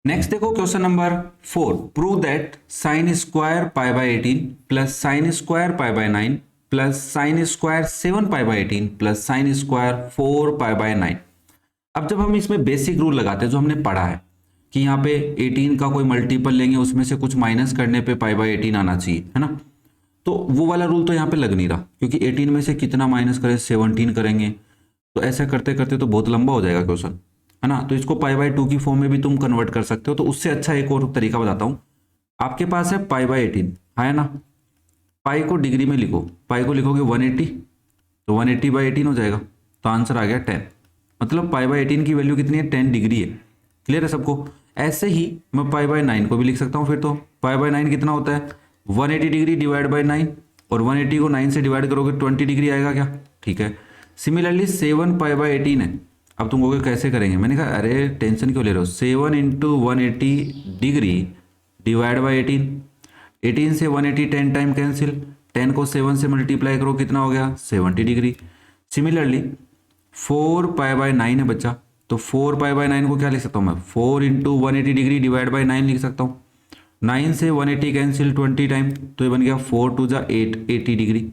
Next देखो question number 4। Prove that sine square pi by 18 plus sine square pi by 9 plus sine square 7 pi by 18 plus sine square 4 pi by 9। अब जब हम इसमें basic rule लगाते हैं जो हमने पढ़ा है कि यहाँ पे 18 का कोई मल्टीपल लेंगे उसमें से कुछ माइनस करने पे पाई बाय 18 आना चाहिए, है ना। तो वो वाला रूल तो यहाँ पे लग नहीं रहा क्योंकि 18 में से कितना माइनस करें, 17 करेंगे। तो ऐसा करते करते तो बहुत लंबा हो जाएगा क्वेश्चन, है ना। तो इसको पाई बाय 2 की फॉर्म में भी तुम कन्वर्ट कर सकते हो। तो उससे अच्छा एक और तरीका बताता हूँ। आपके पास है पाई बाय 18, है ना। पाई को डिग्री में लिखो, पाई को लिखोगे 180, तो 180 बाई 18 हो जाएगा। तो आंसर आ गया 10। मतलब पाई बाय 18 की वैल्यू कितनी है, 10 डिग्री है। क्लियर है सबको। ऐसे ही मैं पाई बाय 9 को भी लिख सकता हूँ। फिर तो पाई बाय 9 कितना होता है, 180 डिग्री डिवाइड बाय 9, और 180 को 9 से डिवाइड करोगे 20 डिग्री आएगा क्या। ठीक है। सिमिलरली 7 पाई बाय 18 है। अब तुम कहोगे कैसे करेंगे, मैंने कहा अरे टेंशन क्यों ले रहे हो, 7 इंटू 180 डिग्री डिवाइड बाई 18। 18 से 180 10 टाइम कैंसिल, 10 को 7 से मल्टीप्लाई करो कितना हो गया, 70 डिग्री। सिमिलरली 4 पाई बाय 9 है बच्चा, तो 4 पाई बाय 9 को क्या लिख सकता हूँ मैं, 4 इंटू 180 डिग्री डिवाइड बाई 9 लिख सकता हूँ। 9 से 180 कैंसिल 20 टाइम, तो ये बन गया 4 टू जा 8, 80 डिग्री।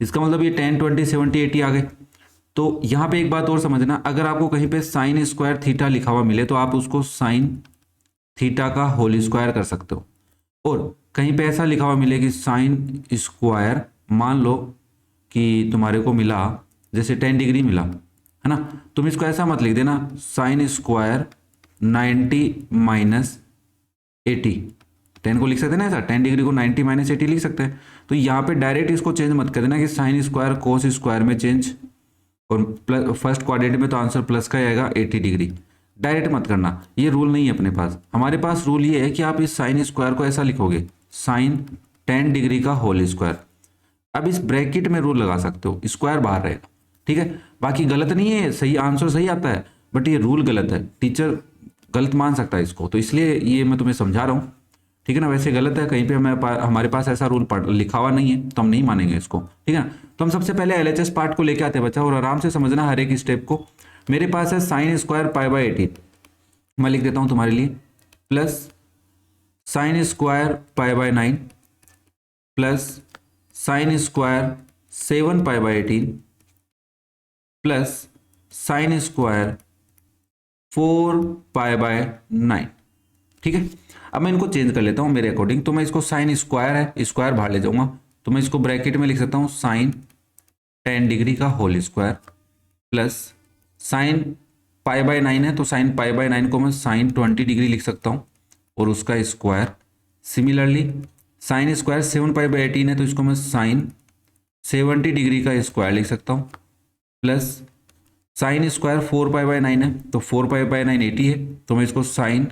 इसका मतलब ये 10 20 70 80 आ गए। तो यहाँ पे एक बात और समझना, अगर आपको कहीं पे साइन स्क्वायर थीटा लिखा हुआ मिले तो आप उसको साइन थीटा का होल स्क्वायर कर सकते हो। और कहीं पे ऐसा लिखा हुआ मिले कि साइन स्क्वायर, मान लो कि तुम्हारे को मिला जैसे 10 डिग्री मिला, है ना। तुम इसको ऐसा मत लिख देना साइन स्क्वायर 90 माइनस 80। 10 को लिख सकते हैं ना ऐसा, 10 डिग्री को 90 माइनस 80 लिख सकते हैं। तो यहाँ पे डायरेक्ट इसको चेंज मत कर देना कि साइन स्क्वायर कोस स्क्वायर में चेंज, और प्लस फर्स्ट क्वाड्रेंट में तो आंसर प्लस का आएगा 80 डिग्री। डायरेक्ट मत करना, ये रूल नहीं है अपने पास। हमारे पास रूल ये है कि आप इस साइन स्क्वायर को ऐसा लिखोगे, साइन 10 डिग्री का होल स्क्वायर। अब इस ब्रैकेट में रूल लगा सकते हो, स्क्वायर बाहर रहेगा। ठीक है। बाकी गलत नहीं है, सही आंसर सही आता है, बट ये रूल गलत है, टीचर गलत मान सकता है इसको, तो इसलिए ये मैं तुम्हें समझा रहा हूँ। ठीक है ना। वैसे गलत है, कहीं पे हमारे पास ऐसा रूल लिखा हुआ नहीं है, तो हम नहीं मानेंगे इसको। ठीक है ना। तो हम सबसे पहले एलएचएस पार्ट को लेके आते हैं बच्चा, और आराम से समझना हर एक स्टेप को। मेरे पास है साइन स्क्वायर पाई बाय 18, मैं लिख देता हूं तुम्हारे लिए, plus sine square pi by 9 plus sine square 7 pi by 18 plus sine square 4 pi by 9। ठीक है। अब मैं इनको चेंज कर लेता हूं मेरे अकॉर्डिंग। तो मैं इसको साइन स्क्वायर है, स्क्वायर बाहर ले जाऊंगा, तो मैं इसको ब्रैकेट में लिख सकता हूं साइन 10 डिग्री का whole square plus sine pi by 9 है, तो साइन पाई बाय 9 को मैं साइन 20 डिग्री लिख सकता हूं और उसका square. Similarly sine square 7 pi by 18 है, तो इसको मैं साइन 70 डिग्री का स्क्वायर लिख सकता हूं plus sine square 4 pi by 9 है, तो 4 पाई बाय 9 80 है, तो मैं इसको साइन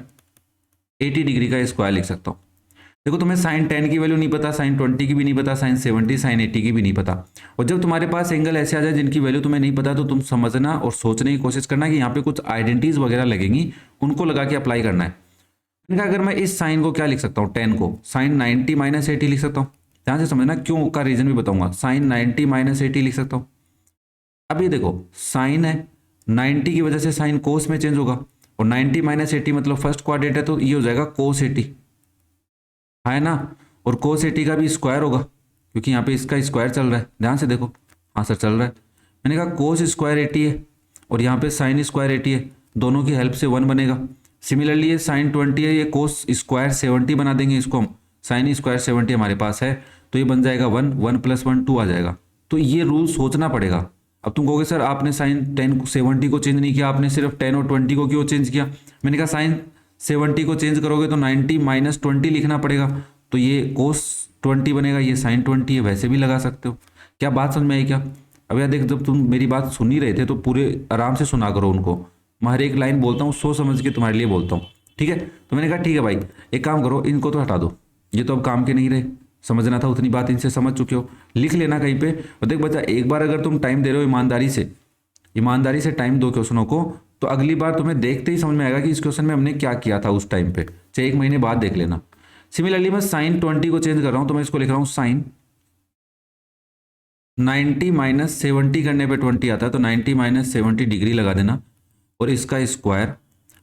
80 डिग्री का स्क्वायर लिख सकता हूँ। देखो तुम्हें साइन 10 की वैल्यू नहीं पता, साइन 20 की भी नहीं पता, साइन 70 साइन 80 की भी नहीं पता। और जब तुम्हारे पास एंगल ऐसे आ जाए जिनकी वैल्यू तुम्हें नहीं पता, तो तुम समझना और सोचने की कोशिश करना कि यहाँ पे कुछ आइडेंटिटीज वगैरह लगेंगी, उनको लगा के अप्लाई करना है। मैंने कहा अगर मैं इस साइन को क्या लिख सकता हूँ, 10 को साइन 90 माइनस 80 लिख सकता हूँ। ध्यान से समझना, क्यों का रीजन भी बताऊंगा। साइन 90 माइनस 80 लिख सकता हूँ। अब ये देखो साइन है, 90 की वजह से साइन कोस में चेंज होगा, और 90 माइनस 80 मतलब फर्स्ट क्वाड्रेंट है, तो ये हो जाएगा कोस 80, है ना। और कोस 80 का भी स्क्वायर होगा क्योंकि यहाँ पे इसका स्क्वायर चल रहा है। ध्यान से देखो, हाँ सर चल रहा है। मैंने कहा कोस स्क्वायर 80 है और यहाँ पे साइन स्क्वायर 80 है, दोनों की हेल्प से 1 बनेगा। सिमिलरली ये साइन 20 है, ये कोस स्क्वायर 70 बना देंगे इसको हम, साइन स्क्वायर 70 हमारे पास है, तो ये बन जाएगा 1, 1 प्लस 1 2 आ जाएगा। तो ये रूल सोचना पड़ेगा। अब तुम कहोगे सर आपने साइन 10 70 को चेंज नहीं किया, आपने सिर्फ 10 और 20 को क्यों चेंज किया। मैंने कहा साइन 70 को चेंज करोगे तो 90 माइनस 20 लिखना पड़ेगा, तो ये कोस 20 बनेगा, ये साइन 20 है, वैसे भी लगा सकते हो। क्या बात समझ में आई क्या। अब यार देख, जब तुम मेरी बात सुन ही रहे थे तो पूरे आराम से सुना करो उनको। मैं हर एक लाइन बोलता हूँ सोच समझ के तुम्हारे लिए बोलता हूँ। ठीक है। तो मैंने कहा ठीक है भाई, एक काम करो, इनको तो हटा दो, ये तो अब काम के नहीं रहे। समझना था उतनी बात इनसे समझ चुके हो, लिख लेना कहीं पे। और देख बच्चा, एक बार अगर तुम टाइम दे रहे हो ईमानदारी से टाइम दो क्वेश्चनों को, तो अगली बार तुम्हें देखते ही समझ में आएगा कि इस क्वेश्चन में हमने क्या किया था उस टाइम पे, चाहे 1 महीने बाद देख लेना। सिमिलरली मैं साइन 20 को चेंज कर रहा हूं, तो मैं इसको लिख रहा हूं साइन 90 माइनस 70 करने पे 20 आता है, तो 90 माइनस 70 डिग्री लगा देना और इसका स्क्वायर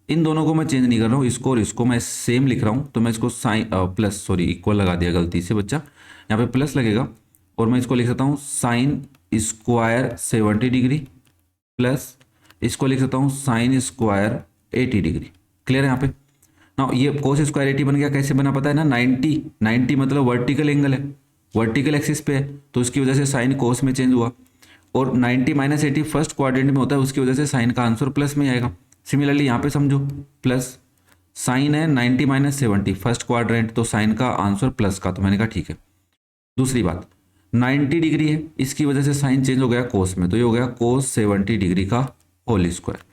इन दोनों को मैं चेंज नहीं कर रहा हूँ, इसको और इसको मैं सेम लिख रहा हूँ, तो मैं इसको साइन प्लस सॉरी इक्वल लगा दिया गलती से बच्चा, यहाँ पे प्लस लगेगा और मैं इसको लिख सकता हूँ साइन स्क्वायर 70 डिग्री प्लस इसको लिख सकता हूँ साइन स्क्वायर 80 डिग्री। क्लियर है यहाँ पे ना। ये कोस स्क्वायर 80 बन गया, कैसे बना पता है ना, 90 मतलब वर्टिकल एंगल है, वर्टिकल एक्सिस पे है, तो उसकी वजह से साइन कोस में चेंज हुआ, और 90 माइनस 80 फर्स्ट क्वाड्रेंट में होता है, उसकी वजह से साइन का आंसर प्लस में आएगा। सिमिलरली यहाँ पे समझो, प्लस साइन है 90 माइनस 70 फर्स्ट क्वाड्रेंट, तो साइन का आंसर प्लस का, तो मैंने कहा ठीक है। दूसरी बात 90 डिग्री है, इसकी वजह से साइन चेंज हो गया कोस में, तो ये हो गया कोस 70 डिग्री का होल स्क्वायर।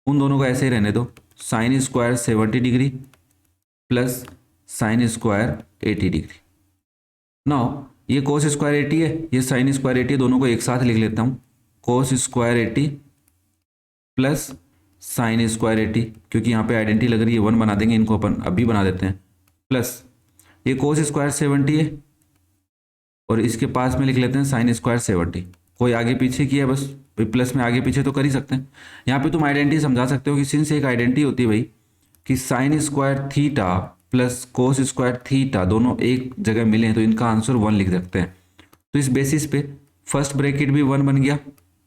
उन दोनों को ऐसे ही रहने दो, sine square 70 degree plus sine square 80 degree. Now ये कोस स्क्वायर 80 है, ये साइन स्क्वायर 80 है, दोनों को एक साथ लिख लेता हूँ, cos square 80 plus sine square 80, क्योंकि यहाँ पे आइडेंटिटी लग रही है 1 बना देंगे, इनको अपन अभी बना देते हैं, प्लस ये कोस स्क्वायर 70 है और इसके पास में लिख लेते हैं साइन स्क्वायर 70। कोई आगे पीछे किया बस, प्लस में आगे पीछे तो कर ही सकते हैं। यहाँ पे तुम आइडेंटिटी समझा सकते हो कि सिंस एक आइडेंटिटी होती है भाई कि sine square theta plus cos square theta दोनों एक जगह मिले हैं, तो इनका आंसर 1 लिख सकते हैं। तो इस बेसिस पे फर्स्ट ब्रैकेट भी 1 बन गया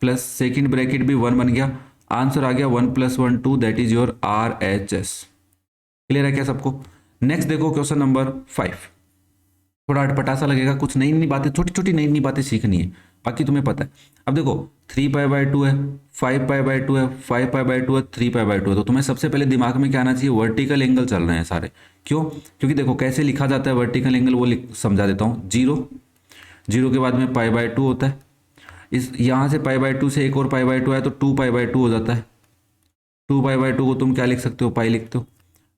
प्लस सेकेंड ब्रैकेट भी 1 बन गया, आंसर आ गया 1 + 1 2, that is your RHS। Clear है क्या सबको? नेक्स्ट देखो क्वेश्चन नंबर 5, थोड़ा अटपटा सा लगेगा, कुछ नई नई बातें, छोटी छोटी नई नई बातें सीखनी है, बाकी तुम्हें पता है। अब देखो 3π/2 है, 5π/2 है, 5π/2 है, 3π/2 है, तो तुम्हें सबसे पहले दिमाग में क्या आना चाहिए, वर्टिकल एंगल चल रहे हैं सारे। क्यों? क्योंकि देखो कैसे लिखा जाता है वर्टिकल एंगल, वो समझा देता हूँ। 0 के बाद में π/2 होता है, इस यहाँ से π/2 से एक और π/2 है तो 2π/2 हो जाता है। 2π/2 को तुम क्या लिख सकते हो, पाई लिखते हो,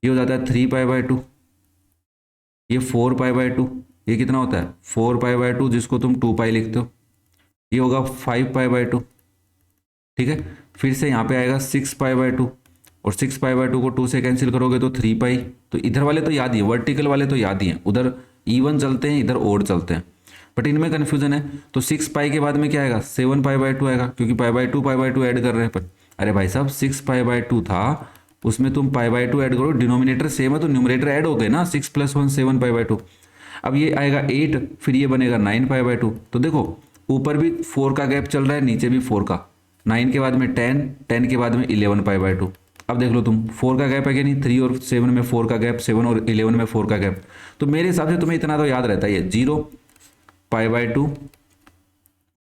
ये हो जाता है 3π/2, ये 4π/2, ये कितना होता है 4π/2, जिसको तुम 2π लिखते हो, ये होगा 5π/2। ठीक है, फिर से यहाँ पे आएगा 6π/2 और 6π/2 को 2 से कैंसिल करोगे तो 3π। तो इधर वाले तो याद ही है, वर्टिकल वाले तो याद ही हैं, उधर इवन चलते हैं इधर ओड चलते हैं, बट इनमें कन्फ्यूजन है। तो 6π के बाद में क्या आएगा 7π/2 आएगा, क्योंकि π/2 ऐड कर रहे हैं पर। अरे भाई साहब 6π/2 था, उसमें तुम π/2 ऐड करो, डिनोमिनेटर सेम है तो न्यूमरेटर ऐड हो गए ना, 6 + 1 7π/2। अब ये आएगा 8, फिर ये बनेगा 9π/2। तो देखो ऊपर भी 4 का गैप चल रहा है, नीचे भी 4 का, 9 के बाद में 10, 10 के बाद में 11π/2। अब देख लो तुम 4 का गैप है कि नहीं, 3 और 7 में 4 का गैप, 7 और 11 में 4 का गैप। तो मेरे हिसाब से तुम्हें इतना तो याद रहता है, 0π/2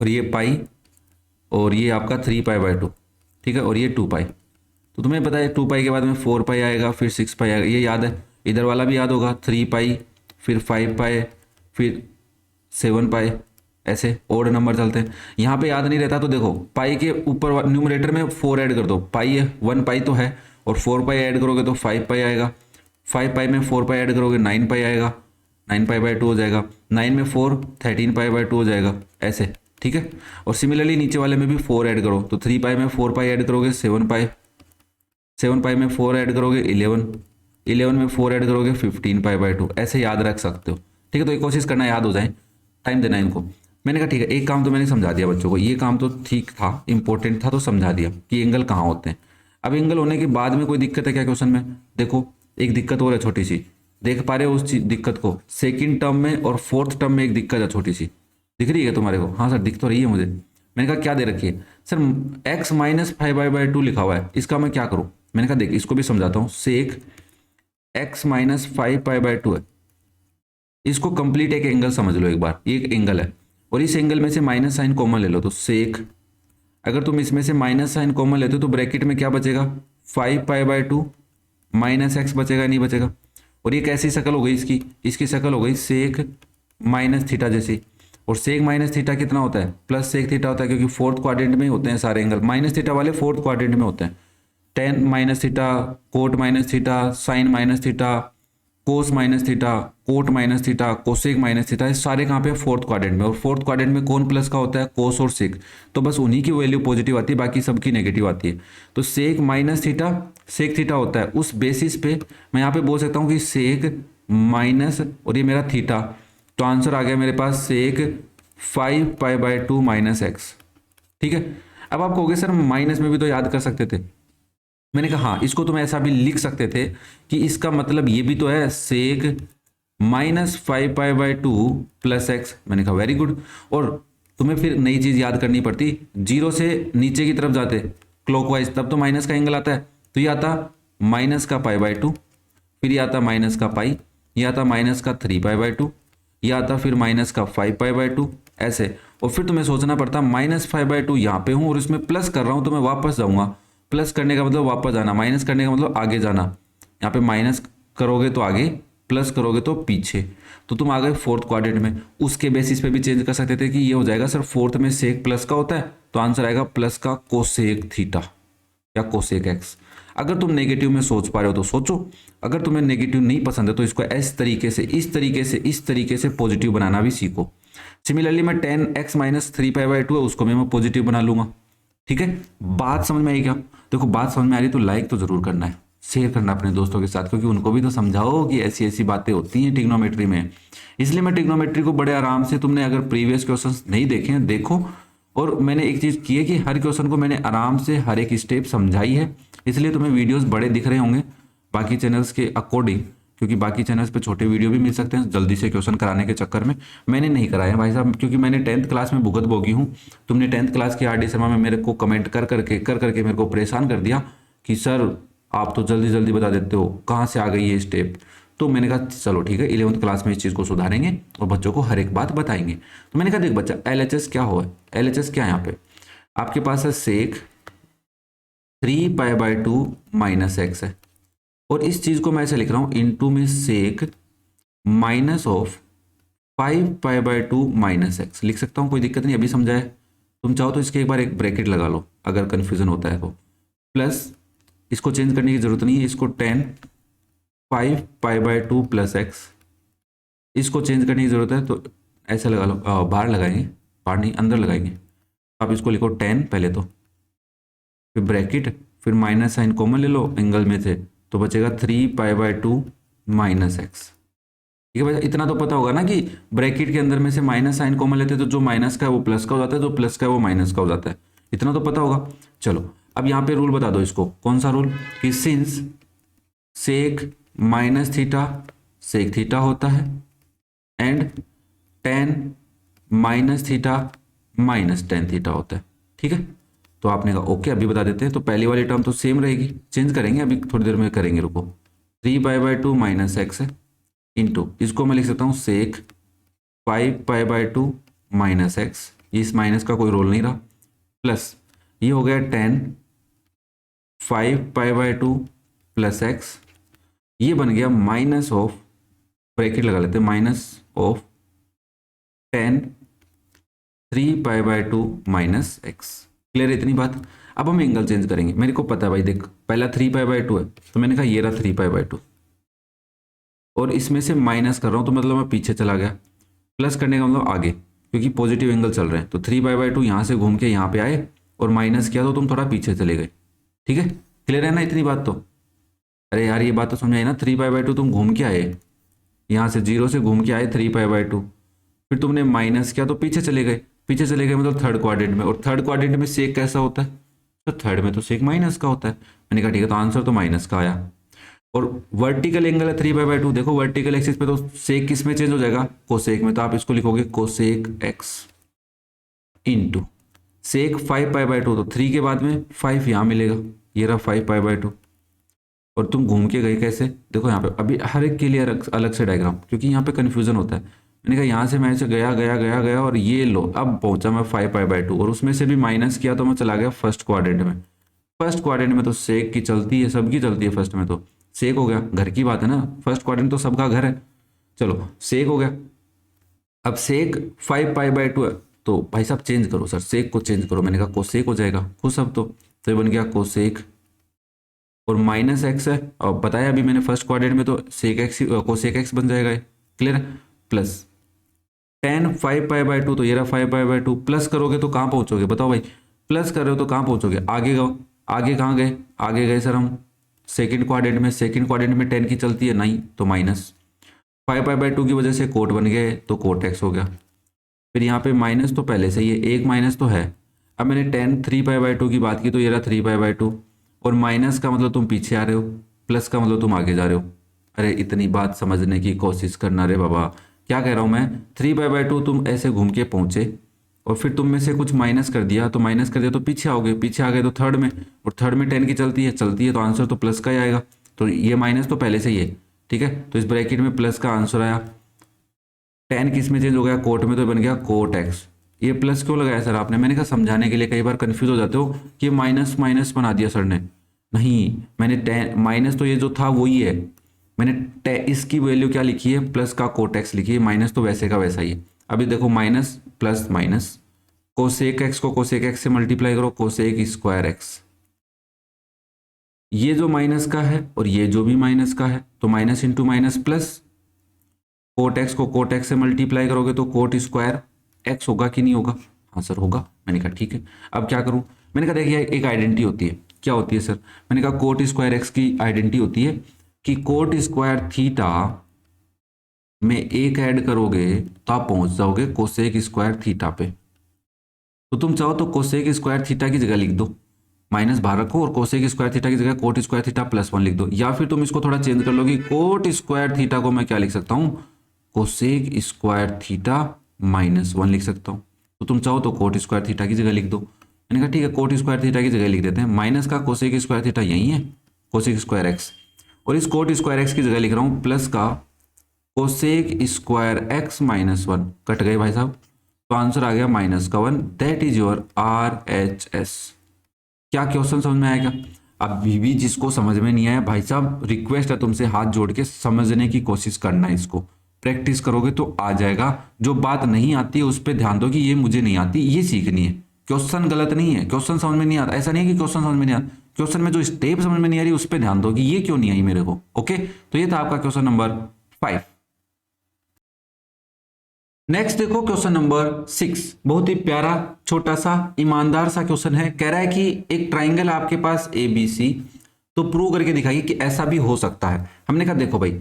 और ये पाई और ये आपका 3π/2, ठीक है, और ये 2π। तो तुम्हें पता है 2π के बाद में 4π आएगा, फिर 6π आएगा, ये याद है। इधर वाला भी याद होगा, 3π, फिर 5π, फिर 7π, ऐसे ओड नंबर चलते हैं। यहाँ पे याद नहीं रहता तो देखो पाई के ऊपर न्यूमरेटर में 4 ऐड कर दो, पाई है 1π तो है, और 4π ऐड करोगे तो 5π आएगा, 5π में 4π ऐड करोगे 9π आएगा, 9π/2 हो जाएगा, 9 में 4 13π/2 हो जाएगा, ऐसे। ठीक है, और सिमिलरली नीचे वाले में भी 4 ऐड करो, तो 3π में 4π ऐड करोगे 7π, 7π में 4 ऐड करोगे 11, 11 में 4 ऐड करोगे 15π/2, ऐसे याद रख सकते हो। ठीक है, तो एक कोशिश करना याद हो जाए, टाइम देना इनको। मैंने कहा ठीक है, एक काम तो मैंने समझा दिया बच्चों को, ये काम तो ठीक था, इंपॉर्टेंट था, तो समझा दिया कि एंगल कहाँ होते हैं। अब एंगल होने के बाद में कोई दिक्कत है क्या क्वेश्चन में? देखो एक दिक्कत और है छोटी सी, देख पा रहे हो उस दिक्कत को? सेकंड टर्म में और फोर्थ टर्म में एक दिक्कत है छोटी सी, दिख रही है तुम्हारे को? हाँ सर दिख तो रही है मुझे। मैंने कहा क्या दे रखी है सर? x - 5/2 लिखा हुआ है, इसका मैं क्या करूँ? मैंने कहा देख इसको भी समझाता हूँ। सेक x - 5π/2 है, इसको कंप्लीट एक एंगल समझ लो एक बार, ये एक एंगल है और इस एंगल में से माइनस साइन कॉमन ले लो, तो सेक, अगर तुम इसमें से माइनस साइन कॉमन लेते हो तो ब्रैकेट में क्या बचेगा 5π/2 माइनस एक्स बचेगा, नहीं बचेगा। और ये कैसी शक्ल हो गई इसकी? इसकी शक्ल हो गई सेक माइनस थीटा जैसी। और सेक माइनस थीटा कितना होता है? प्लस सेक थीटा होता है, क्योंकि फोर्थ क्वाड्रेंट में ही होते हैं सारे एंगल, माइनस थीटा वाले फोर्थ क्वाड्रेंट में होते हैं। Tan minus theta, cot minus theta, sine minus theta, cos minus theta, cot minus theta, cosec minus theta, ये सारे कहाँ पे? फोर्थ क्वाड्रेंट में। और फोर्थ क्वाड्रेंट में कौन प्लस का होता है? कोस और सेक, तो बस उन्हीं की वैल्यू पॉजिटिव आती है, बाकी सबकी नेगेटिव आती है। तो sec minus theta sec theta होता है, उस बेसिस पे मैं यहाँ पे बोल सकता हूँ कि सेक माइनस और ये मेरा थीटा, तो आंसर आ गया मेरे पास सेक 5π/2 - x। ठीक है, अब आप कहोगे सर माइनस में भी तो याद कर सकते थे, मैंने कहा हाँ, इसको तुम ऐसा भी लिख सकते थे कि इसका मतलब ये भी तो है सेक -5π/2 प्लस एक्स। मैंने कहा वेरी गुड। और तुम्हें फिर नई चीज़ याद करनी पड़ती, जीरो से नीचे की तरफ जाते क्लॉकवाइज, तब तो माइनस का एंगल आता है, तो ये आता -π/2, फिर ये आता माइनस का पाई, ये आता -3π/2, ये आता फिर -5π/2, ऐसे। और फिर तुम्हें सोचना पड़ता -5/2 यहाँ पे हूँ और इसमें प्लस कर रहा हूँ तो मैं वापस जाऊँगा। प्लस करने का मतलब वापस जाना, माइनस करने का मतलब आगे जाना। यहाँ पे माइनस करोगे तो आगे, प्लस करोगे तो पीछे। तो तुम आ गए फोर्थ क्वाड्रेंट में। उसके बेसिस पे भी चेंज कर सकते थे कि ये हो जाएगा सर फोर्थ में सेक प्लस का होता है, तो आंसर आएगा प्लस का कोसेक थीटा या कोसेक एक्स। अगर तुम नेगेटिव में सोच पा रहे हो तो सोचो, अगर तुम्हें नेगेटिव नहीं पसंद है तो इसको इस तरीके से, इस तरीके से, इस तरीके से पॉजिटिव बनाना भी सीखो। सिमिलरली मैं 10x - 3π/2 है उसको मैं पॉजिटिव बना लूंगा। ठीक है, बात समझ में आई क्या? देखो बात समझ में आ रही तो लाइक तो जरूर करना है, शेयर करना अपने दोस्तों के साथ, क्योंकि उनको भी तो समझाओ कि ऐसी ऐसी बातें होती हैं ट्रिग्नोमेट्री में। इसलिए मैं ट्रिग्नोमेट्री को बड़े आराम से, तुमने अगर प्रीवियस क्वेश्चंस नहीं देखे हैं देखो। और मैंने एक चीज़ की है कि हर क्वेश्चन को मैंने आराम से हर एक स्टेप समझाई है, इसलिए तुम्हें वीडियोस बड़े दिख रहे होंगे बाकी चैनल्स के अकॉर्डिंग, क्योंकि बाकी चैनल्स पे छोटे वीडियो भी मिल सकते हैं जल्दी से क्वेश्चन कराने के चक्कर में। मैंने नहीं कराया भाई साहब, क्योंकि मैंने 10th क्लास में भुगत भोगी हूँ। तुमने 10th क्लास की RD शर्मा में मेरे को कमेंट कर करके मेरे को परेशान कर दिया कि सर आप तो जल्दी जल्दी बता देते हो, कहाँ से आ गई ये स्टेप। तो मैंने कहा चलो ठीक है, 11th क्लास में इस चीज़ को सुधारेंगे और बच्चों को हर एक बात बताएंगे। तो मैंने कहा देख बच्चा, LHS क्या हो, LHS क्या है यहाँ पे आपके पास है सेक 3π/2 - एक्स है, और इस चीज को मैं ऐसे लिख रहा हूं इनटू में सेक -5π/2 - एक्स लिख सकता हूं, कोई दिक्कत नहीं, अभी समझाए। तुम चाहो तो इसके एक बार एक ब्रैकेट लगा लो अगर कंफ्यूजन होता है तो, प्लस इसको चेंज करने की जरूरत नहीं है, इसको 10 5π/2 प्लस एक्स, इसको चेंज करने की जरूरत है तो ऐसे लगा लो, बाहर लगाएंगे, बाहर नहीं अंदर लगाएंगे। आप इसको लिखो 10 पहले तो, फिर ब्रैकेट, फिर माइनस साइन कॉमन ले लो एंगल में से, तो बचेगा 3π/2 - एक्स। ठीक है भाई, इतना तो पता होगा ना कि ब्रैकेट के अंदर में से माइनस साइन कॉमन लेते हैं तो जो माइनस का है वो प्लस का हो जाता है, जो प्लस का है वो माइनस का हो जाता है। इतना तो पता होगा। चलो अब यहाँ पे रूल बता दो इसको, कौन सा रूल, कि सिंस सेक -थीटा सेक थीटा होता है and tan -theta -tan theta होता है। ठीक है, तो आपने कहा ओके, अभी बता देते हैं। तो पहली वाली टर्म तो सेम रहेगी, चेंज करेंगे अभी थोड़ी देर में करेंगे, रुको। 3π/2 - एक्स है, इंटू इसको मैं लिख सकता हूँ सेक 5π/2 - एक्स, इस माइनस का कोई रोल नहीं रहा, प्लस ये हो गया tan 5π/2 प्लस एक्स, ये बन गया माइनस ऑफ, ब्रैकेट लगा लेते हैं, minus of tan 3π/2 - x. Clear है इतनी बात? अब हम एंगल चेंज करेंगे। मेरे को पता है भाई, देख पहला 3π/2 है तो मैंने कहा ये रहा 3π/2, और इसमें से माइनस कर रहा हूँ तो मतलब मैं पीछे चला गया, प्लस करने का मतलब आगे, क्योंकि पॉजिटिव एंगल चल रहे हैं। तो 3π/2 यहाँ से घूम के यहाँ पे आए और माइनस किया तो तुम थोड़ा पीछे चले गए। ठीक है, क्लियर है ना इतनी बात? तो अरे यार ये बात तो समझ आई ना, 3π/2 तुम घूम के आए, यहाँ से जीरो से घूम के आए 3π/2, फिर तुमने माइनस किया तो पीछे चले गए, पीछे चले गए मतलब थर्ड क्वाड्रेंट में, और थर्ड क्वाड्रेंट में सेक कैसा होता है, तो थर्ड में तो सेक माइनस का होता है। मैंने कहा ठीक है, तो आंसर तो माइनस का आया। और वर्टिकल एंगल है 3π/2, देखो वर्टिकल एक्सिस पे तो सेक किस में चेंज हो जाएगा, कोसेक में, तो आप इसको लिखोगे कोसेक एक्स इंटू सेक 5π/2, तो 3 के बाद में 5 यहाँ मिलेगा, ये रहा 5π/2। और तुम घूम के गए कैसे, देखो यहाँ पे अभी हर एक के लिए अलग से डायग्राम, क्योंकि यहाँ पे कन्फ्यूजन होता है। मैंने कहा यहाँ से मैं ऐसे गया गया गया गया और ये लो, अब पहुंचा मैं 5π/2, और उसमें से भी माइनस किया तो मैं चला गया फर्स्ट क्वाड्रेंट में। फर्स्ट क्वाड्रेंट में तो सेक की चलती है, सबकी चलती है, फर्स्ट में तो सेक हो गया, घर की बात है ना, फर्स्ट क्वाड्रेंट तो सबका घर है। चलो सेक हो गया, अब सेक 5π/2 है तो भाई साहब चेंज करो सर, सेक को चेंज करो। मैंने कहा कोसेक हो जाएगा खुश, अब तो ये बन गया कोसेक, और माइनस एक्स है, और बताया अभी मैंने फर्स्ट क्वाड्रेंट में तो सेक एक्स कोसेक एक्स बन जाएगा, क्लियर है। प्लस tan 5π/2, तो ये रहा 5π/2, प्लस करोगे तो कहाँ पहुंचोगे बताओ भाई, प्लस कर रहे हो तो कहाँ पहुंचोगे, आगे गो, आगे कहाँ गए, आगे गए सर हम सेकंड क्वाड्रेंट में, सेकंड क्वाड्रेंट में 10 की चलती है नहीं, तो माइनस 5π/2 की वजह से कोट बन गए तो कोट एक्स हो गया। फिर यहाँ पे माइनस तो पहले से ही है, एक माइनस तो है। अब मैंने tan 3π/2 की बात की तो ये रहा 3π/2, और माइनस का मतलब तुम पीछे आ रहे हो, प्लस का मतलब तुम आगे जा रहे हो। अरे इतनी बात समझने की कोशिश करना रे बाबा। क्या कह रहा हूँ मैं, 3 पाई बाई 2 तुम ऐसे घूम के पहुंचे और फिर तुम में से कुछ माइनस कर दिया, तो माइनस कर दिया तो पीछे आओगे, पीछे आ गए तो थर्ड में, और थर्ड में 10 की चलती है तो आंसर तो प्लस का ही आएगा। तो ये माइनस तो पहले से ही है, ठीक है, तो इस ब्रैकेट में प्लस का आंसर आया। 10 किस में चेंज हो गया, कोट में, तो बन गया कोट एक्स। ये प्लस क्यों लगाया सर आपने, मैंने कहा समझाने के लिए, कई बार कंफ्यूज हो जाते हो कि माइनस माइनस बना दिया सर ने। नहीं, मैंने 10 माइनस तो ये जो था वही है, मैंने इसकी वैल्यू क्या लिखी है, प्लस का कोट एक्स लिखी है, माइनस तो वैसे का वैसा ही है। अभी देखो minus plus minus, cosec x को कोसेक एक्स से मल्टीप्लाई करो, कोसेक स्क्वायर एक्स। ये जो माइनस का है और ये जो भी माइनस का है, तो minus into minus plus, cot x को कोट एक्स से मल्टीप्लाई करोगे तो कोट स्क्वायर एक्स होगा कि नहीं होगा, हाँ सर होगा। मैंने कहा ठीक है, अब क्या करूं, मैंने कहा देखिए एक आइडेंटिटी होती है, क्या होती है सर, मैंने कहा कोट स्क्वायर एक्स की आइडेंटिटी होती है कि कोट स्क्वायर थीटा में एक ऐड करोगे तो आप पहुंच जाओगे कोसेक स्क्वायर थीटा पे। तो तुम चाहो तो कोसेक स्क्वायर थीटा की जगह लिख दो, माइनस बाहर रखो, और कोसेक स्क्वायर थीटा की जगह कोट स्क्वायर थीटा +1 लिख दो, या फिर तुम इसको थोड़ा चेंज कर लो कि कोट स्क्वायर थीटा को मैं क्या लिख सकता हूँ, कोसेक स्क्वायर थीटा -1 लिख सकता हूँ। तो तुम चाहो तो कोट स्क्वायर थीटा की जगह लिख दो। मैंने कहा ठीक है, कोट स्क्वायर थीटा की जगह लिख देते हैं, माइनस का कोसेक स्क्वायर थीटा यही है, कोसेक स्क्वायर एक्स, और इस कोट स्क्वायर एक्स की जगह लिख रहा हूँ प्लस का कोसेक स्क्वायर एक्स -1, कट गए भाई साहब, तो आंसर आ गया -1। That is your RHS। क्या क्वेश्चन समझ में आया क्या? अभी भी जिसको समझ में नहीं आया भाई साहब, रिक्वेस्ट है तुमसे, हाथ जोड़ के समझने की कोशिश करना है, इसको प्रैक्टिस करोगे तो आ जाएगा। जो बात नहीं आती है उस पर ध्यान दो कि ये मुझे नहीं आती, ये सीखनी है। क्वेश्चन गलत नहीं है, क्वेश्चन समझ में नहीं आता, ऐसा नहीं है कि क्वेश्चन समझ में नहीं आता, क्वेश्चन में जो स्टेप समझ में नहीं आ रही उस पर ध्यान दो कि ये क्यों नहीं आई मेरे को। ओके, तो ये था आपका क्वेश्चन नंबर 5। नेक्स्ट देखो क्वेश्चन नंबर 6, बहुत ही प्यारा छोटा सा ईमानदार सा क्वेश्चन है। कह रहा है कि एक ट्राइंगल आपके पास ABC, तो प्रूव करके दिखाइए कि ऐसा भी हो सकता है। हमने कहा देखो भाई,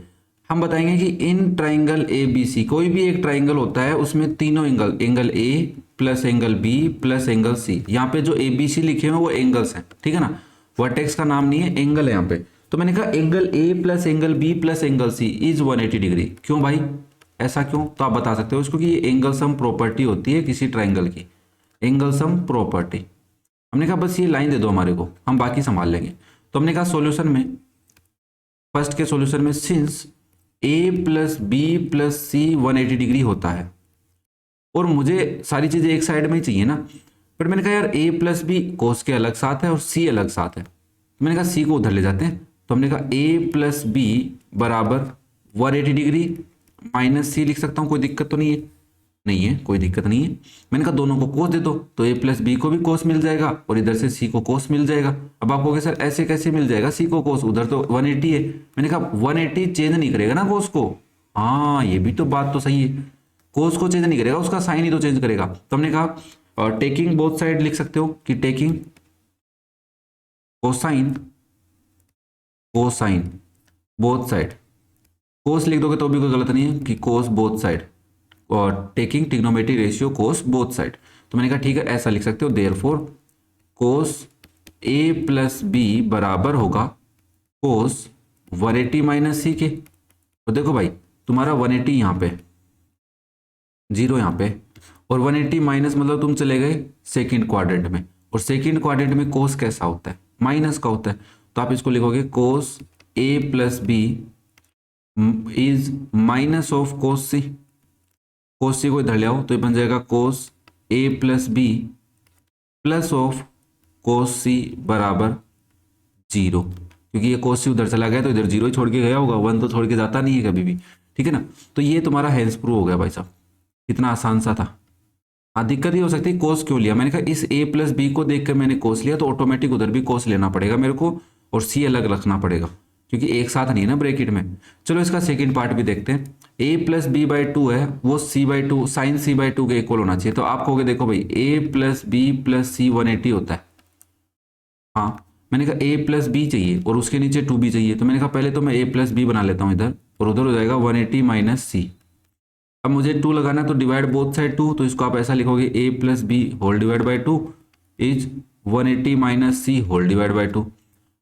हम बताएंगे कि इन ट्राइंगल ABC, कोई भी एक ट्राइंगल होता है उसमें तीनों angle A plus angle B plus angle C, यहाँ पे जो ABC लिखे हुए वो एंगल्स हैं, ठीक है ना, वर्टेक्स का नाम नहीं है, एंगल है यहाँ पे। तो मैंने कहा angle A plus angle B plus angle C is 180 degree. क्यों भाई, ऐसा क्यों? तो आप बता सकते हो इसको कि ये एंगल सम प्रॉपर्टी होती है किसी ट्राइंगल की, एंगल सम प्रॉपर्टी। हमने कहा बस ये लाइन दे दो हमारे को, हम बाकी संभाल लेंगे। तो हमने कहा सॉल्यूशन में, फर्स्ट के सॉल्यूशन में, since A plus B plus C 180 degree होता है, और मुझे सारी चीजें एक साइड में ही चाहिए ना, बट मैंने कहा यार A प्लस बी कोस के अलग साथ है और C अलग साथ है, तो मैंने कहा C को उधर ले जाते हैं। तो हमने कहा A प्लस बी बराबर 180 डिग्री माइनस C लिख सकता हूँ, कोई दिक्कत तो नहीं है? नहीं है, कोई दिक्कत नहीं है। मैंने कहा दोनों को कोस दे दो, तो A प्लस बी को भी कोस मिल जाएगा और इधर से C को कोस मिल जाएगा। अब आप कहोगे सर ऐसे कैसे मिल जाएगा C को कोस, उधर तो 180 है। मैंने कहा 180 चेंज नहीं करेगा ना कोस को, हाँ ये भी तो बात तो सही है, कोस को चेंज नहीं करेगा, उसका साइन ही तो चेंज करेगा। तो हमने कहा टेकिंग बोथ साइड लिख सकते हो कि taking cosine, cosine both side, cos लिख दोगे तो भी कोई गलत नहीं है कि कोस बोथ साइड, और taking trigonometric ratio cos both side. तो मैंने कहा ठीक है ऐसा लिख सकते हो, therefore cos A plus B बराबर होगा कोस 180 माइनस C के। तो देखो भाई तुम्हारा 180 यहाँ पे, 0 यहाँ पे, और 180 माइनस मतलब तुम चले गए सेकंड क्वाड्रेंट में, और सेकंड क्वाड्रेंट में कोस कैसा होता है, माइनस का होता है। तो आप इसको लिखोगे cos A plus B is minus of cos C, cos C को इधर ले आओ तो ये बन जाएगा cos A plus B plus of cos C बराबर 0, क्योंकि ये कोस C उधर चला गया तो इधर 0 ही छोड़ के गया होगा, 1 तो छोड़ के जाता नहीं है कभी भी, ठीक है ना। तो ये तुम्हारा हेंस प्रूव हो गया भाई साहब, कितना आसान सा था। हाँ दिक्कत ही हो सकती है कोस क्यों लिया, मैंने कहा इस A प्लस बी को देख कर मैंने कोस लिया, तो ऑटोमेटिक उधर भी कोस लेना पड़ेगा मेरे को, और C अलग रखना पड़ेगा क्योंकि एक साथ नहीं है ना ब्रैकेट में। चलो इसका सेकंड पार्ट भी देखते हैं। A प्लस बी बाई 2 है, वो C/2 साइन C/2 के इक्वल होना चाहिए। तो आप कहोगे देखो भाई A plus B plus C 180 होता है, हाँ मैंने कहा A प्लस बी चाहिए और उसके नीचे 2b चाहिए, तो मैंने कहा पहले तो मैं A प्लस बी बना लेता हूँ इधर, और उधर हो जाएगा 180 माइनस C। अब मुझे 2 लगाना है तो डिवाइड बोथ साइड 2, तो इसको आप ऐसा लिखोगे A plus B whole divide by 2 is 180 minus C whole divide by 2।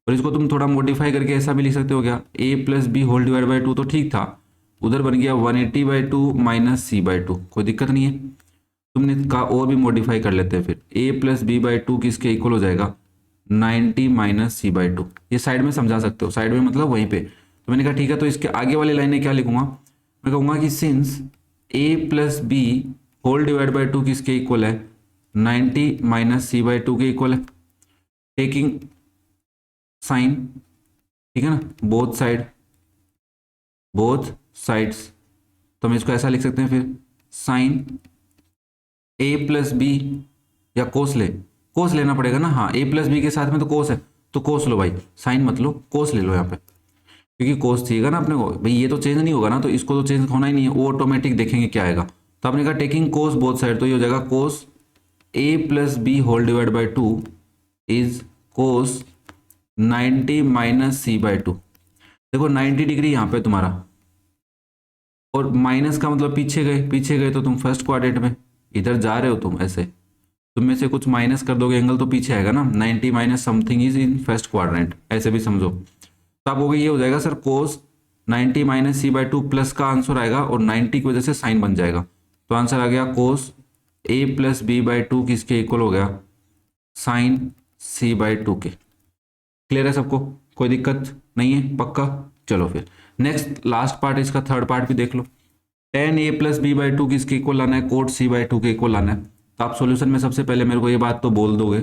और इसको तुम थोड़ा मॉडिफाई करके ऐसा भी लिख सकते हो क्या, A plus B whole divide by two, तो ठीक था, उधर बन गया 180/2 माइनस सी बाई टू, कोई दिक्कत नहीं है। तुमने कहा और भी मॉडिफाई कर लेते हैं, फिर ए प्लस बी बाई टू किसके इक्वल हो जाएगा, 90 माइनस सी बाई टू। ये साइड में समझा सकते हो, साइड में मतलब वहीं पे। तो मैंने कहा ठीक है, तो इसके आगे वाली लाइनें क्या लिखूंगा, मैं कहूँगा कि since A plus B whole divide by two किसके इक्वल है, 90 माइनस सी बाई टू के इक्वल है, टेकिंग साइन, ठीक है ना, बोथ साइड्स। तो हम इसको ऐसा लिख सकते हैं फिर, साइन ए प्लस बी, या कोस लेना पड़ेगा ना, हाँ, ए प्लस बी के साथ में तो कोस है, तो कोस लो भाई, साइन मत लो, कोस ले लो यहाँ पे, क्योंकि कोस चाहिएगा ना अपने को भाई, ये तो चेंज नहीं होगा ना, तो इसको तो चेंज होना ही नहीं है, वो ऑटोमेटिक देखेंगे क्या आएगा। तो आपने कहा टेकिंग कोस बोथ साइड, तो ये हो जाएगा cos A plus B whole divide by two is cos 90 minus C by two. देखो 90 डिग्री यहाँ पे तुम्हारा, और माइनस का मतलब पीछे गए तो तुम फर्स्ट क्वाड्रेंट में, इधर जा रहे हो तुम, ऐसे तुम में से कुछ माइनस कर दोगे, एंगल तो पीछे आएगा ना, 90 minus something is in first quadrant, ऐसे भी समझो। तो आप ये हो जाएगा sir cos 90 minus C by two, plus का आंसर आएगा और 90 की वजह से साइन बन जाएगा, तो आंसर आ गया cos A plus B by two किसके इक्वल हो गया, साइन सी बाई टू के। क्लियर है सबको, कोई दिक्कत नहीं है, पक्का। चलो फिर नेक्स्ट लास्ट पार्ट, इसका थर्ड पार्ट भी देख लो। tan a plus B by two किसके इक्वल लाना है, कोट सी बाई टू के इक्वल लाना है। तो आप सॉल्यूशन में सबसे पहले मेरे को ये बात तो बोल दोगे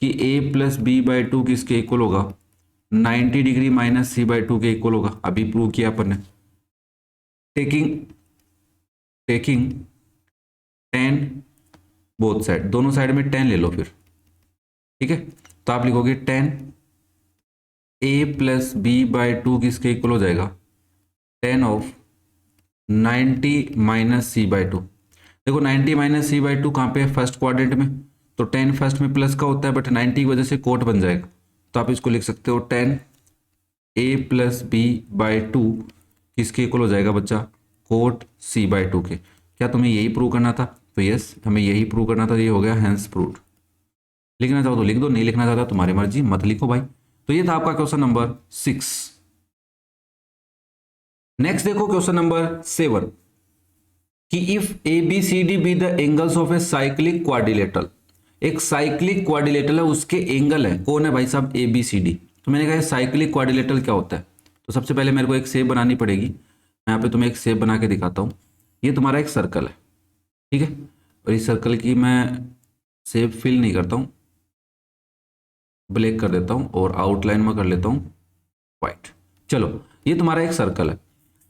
कि a plus B by two किसके इक्वल होगा, 90 degree minus C by two के इक्वल होगा, अभी प्रूव किया अपन ने। टेकिंग tan बोथ साइड, दोनों साइड में tan ले लो फिर, ठीक है। तो आप लिखोगे tan a plus B by two किसके इक्वल हो जाएगा, tan of 90 minus C by two. देखो 90 माइनस सी बाई टू कहाँ पे है, फर्स्ट क्वाड्रेंट में, तो tan फर्स्ट में प्लस का होता है, बट 90 की वजह से कोट बन जाएगा, तो आप इसको लिख सकते हो tan a plus B by two किसके इक्वल हो जाएगा बच्चा, कोट सी बाई टू के। क्या तुम्हें यही प्रूव करना था, तो यस हमें यही प्रूव करना था, ये हो गया हैंस प्रूव्ड। लिखना चाहो तो लिख दो, नहीं लिखना चाहता तुम्हारी मर्जी, मत लिखो भाई। तो ये था आपका क्वेश्चन नंबर 6। नेक्स्ट देखो क्वेश्चन नंबर 7, कि if A B C D be the angles of a cyclic quadrilateral, एक साइक्लिक क्वाड्रिलेटरल है, उसके एंगल है, कौन है भाई साहब, ए बी सी डी। तो मैंने कहा साइक्लिक क्वाड्रिलेटरल क्या होता है, तो सबसे पहले मेरे को एक शेप बनानी पड़ेगी। मैं यहाँ पे तुम्हें एक शेप बना के दिखाता हूँ। ये तुम्हारा एक सर्कल है, ठीक है, और इस सर्कल की मैं शेप फिल नहीं करता हूँ, ब्लैक कर देता हूँ और आउटलाइन में कर लेता हूँ व्हाइट। चलो ये तुम्हारा एक सर्कल है,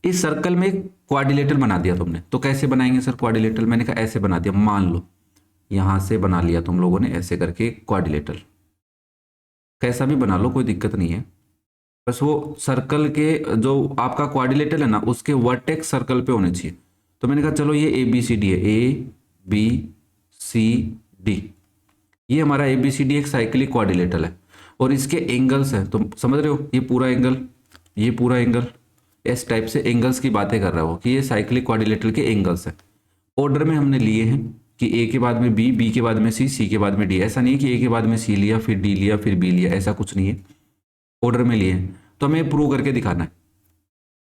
इस सर्कल में एक क्वाड्रिलेटरल बना दिया तुमने। तो कैसे बनाएंगे सर क्वाड्रिलेटरल, मैंने कहा ऐसे बना दिया, मान लो यहां से बना लिया तुम लोगों ने ऐसे करके क्वाड्रिलेटरल, कैसा भी बना लो कोई दिक्कत नहीं है, बस वो सर्कल के जो आपका क्वाड्रिलेटरल है ना, उसके वर्टेक्स सर्कल पे होने चाहिए। तो मैंने कहा चलो ये ए बी सी डी है, ए बी सी डी, ये हमारा ए बी सी डी एक साइक्लिक क्वाड्रिलेटरल है, और इसके एंगल्स हैं, तो समझ रहे हो, ये पूरा एंगल, ये पूरा एंगल, इस टाइप से एंगल्स की बातें कर रहा हो कि ये साइक्लिक क्वाड्रिलेटरल के एंगल्स हैं। ऑर्डर में हमने लिए हैं कि ए के बाद में बी, बी के बाद में सी, सी के बाद में डी, ऐसा नहीं है कि ए के बाद में सी लिया फिर डी लिया फिर बी लिया, ऐसा कुछ नहीं है, ऑर्डर में लिए हैं। तो हमें प्रूव करके दिखाना है।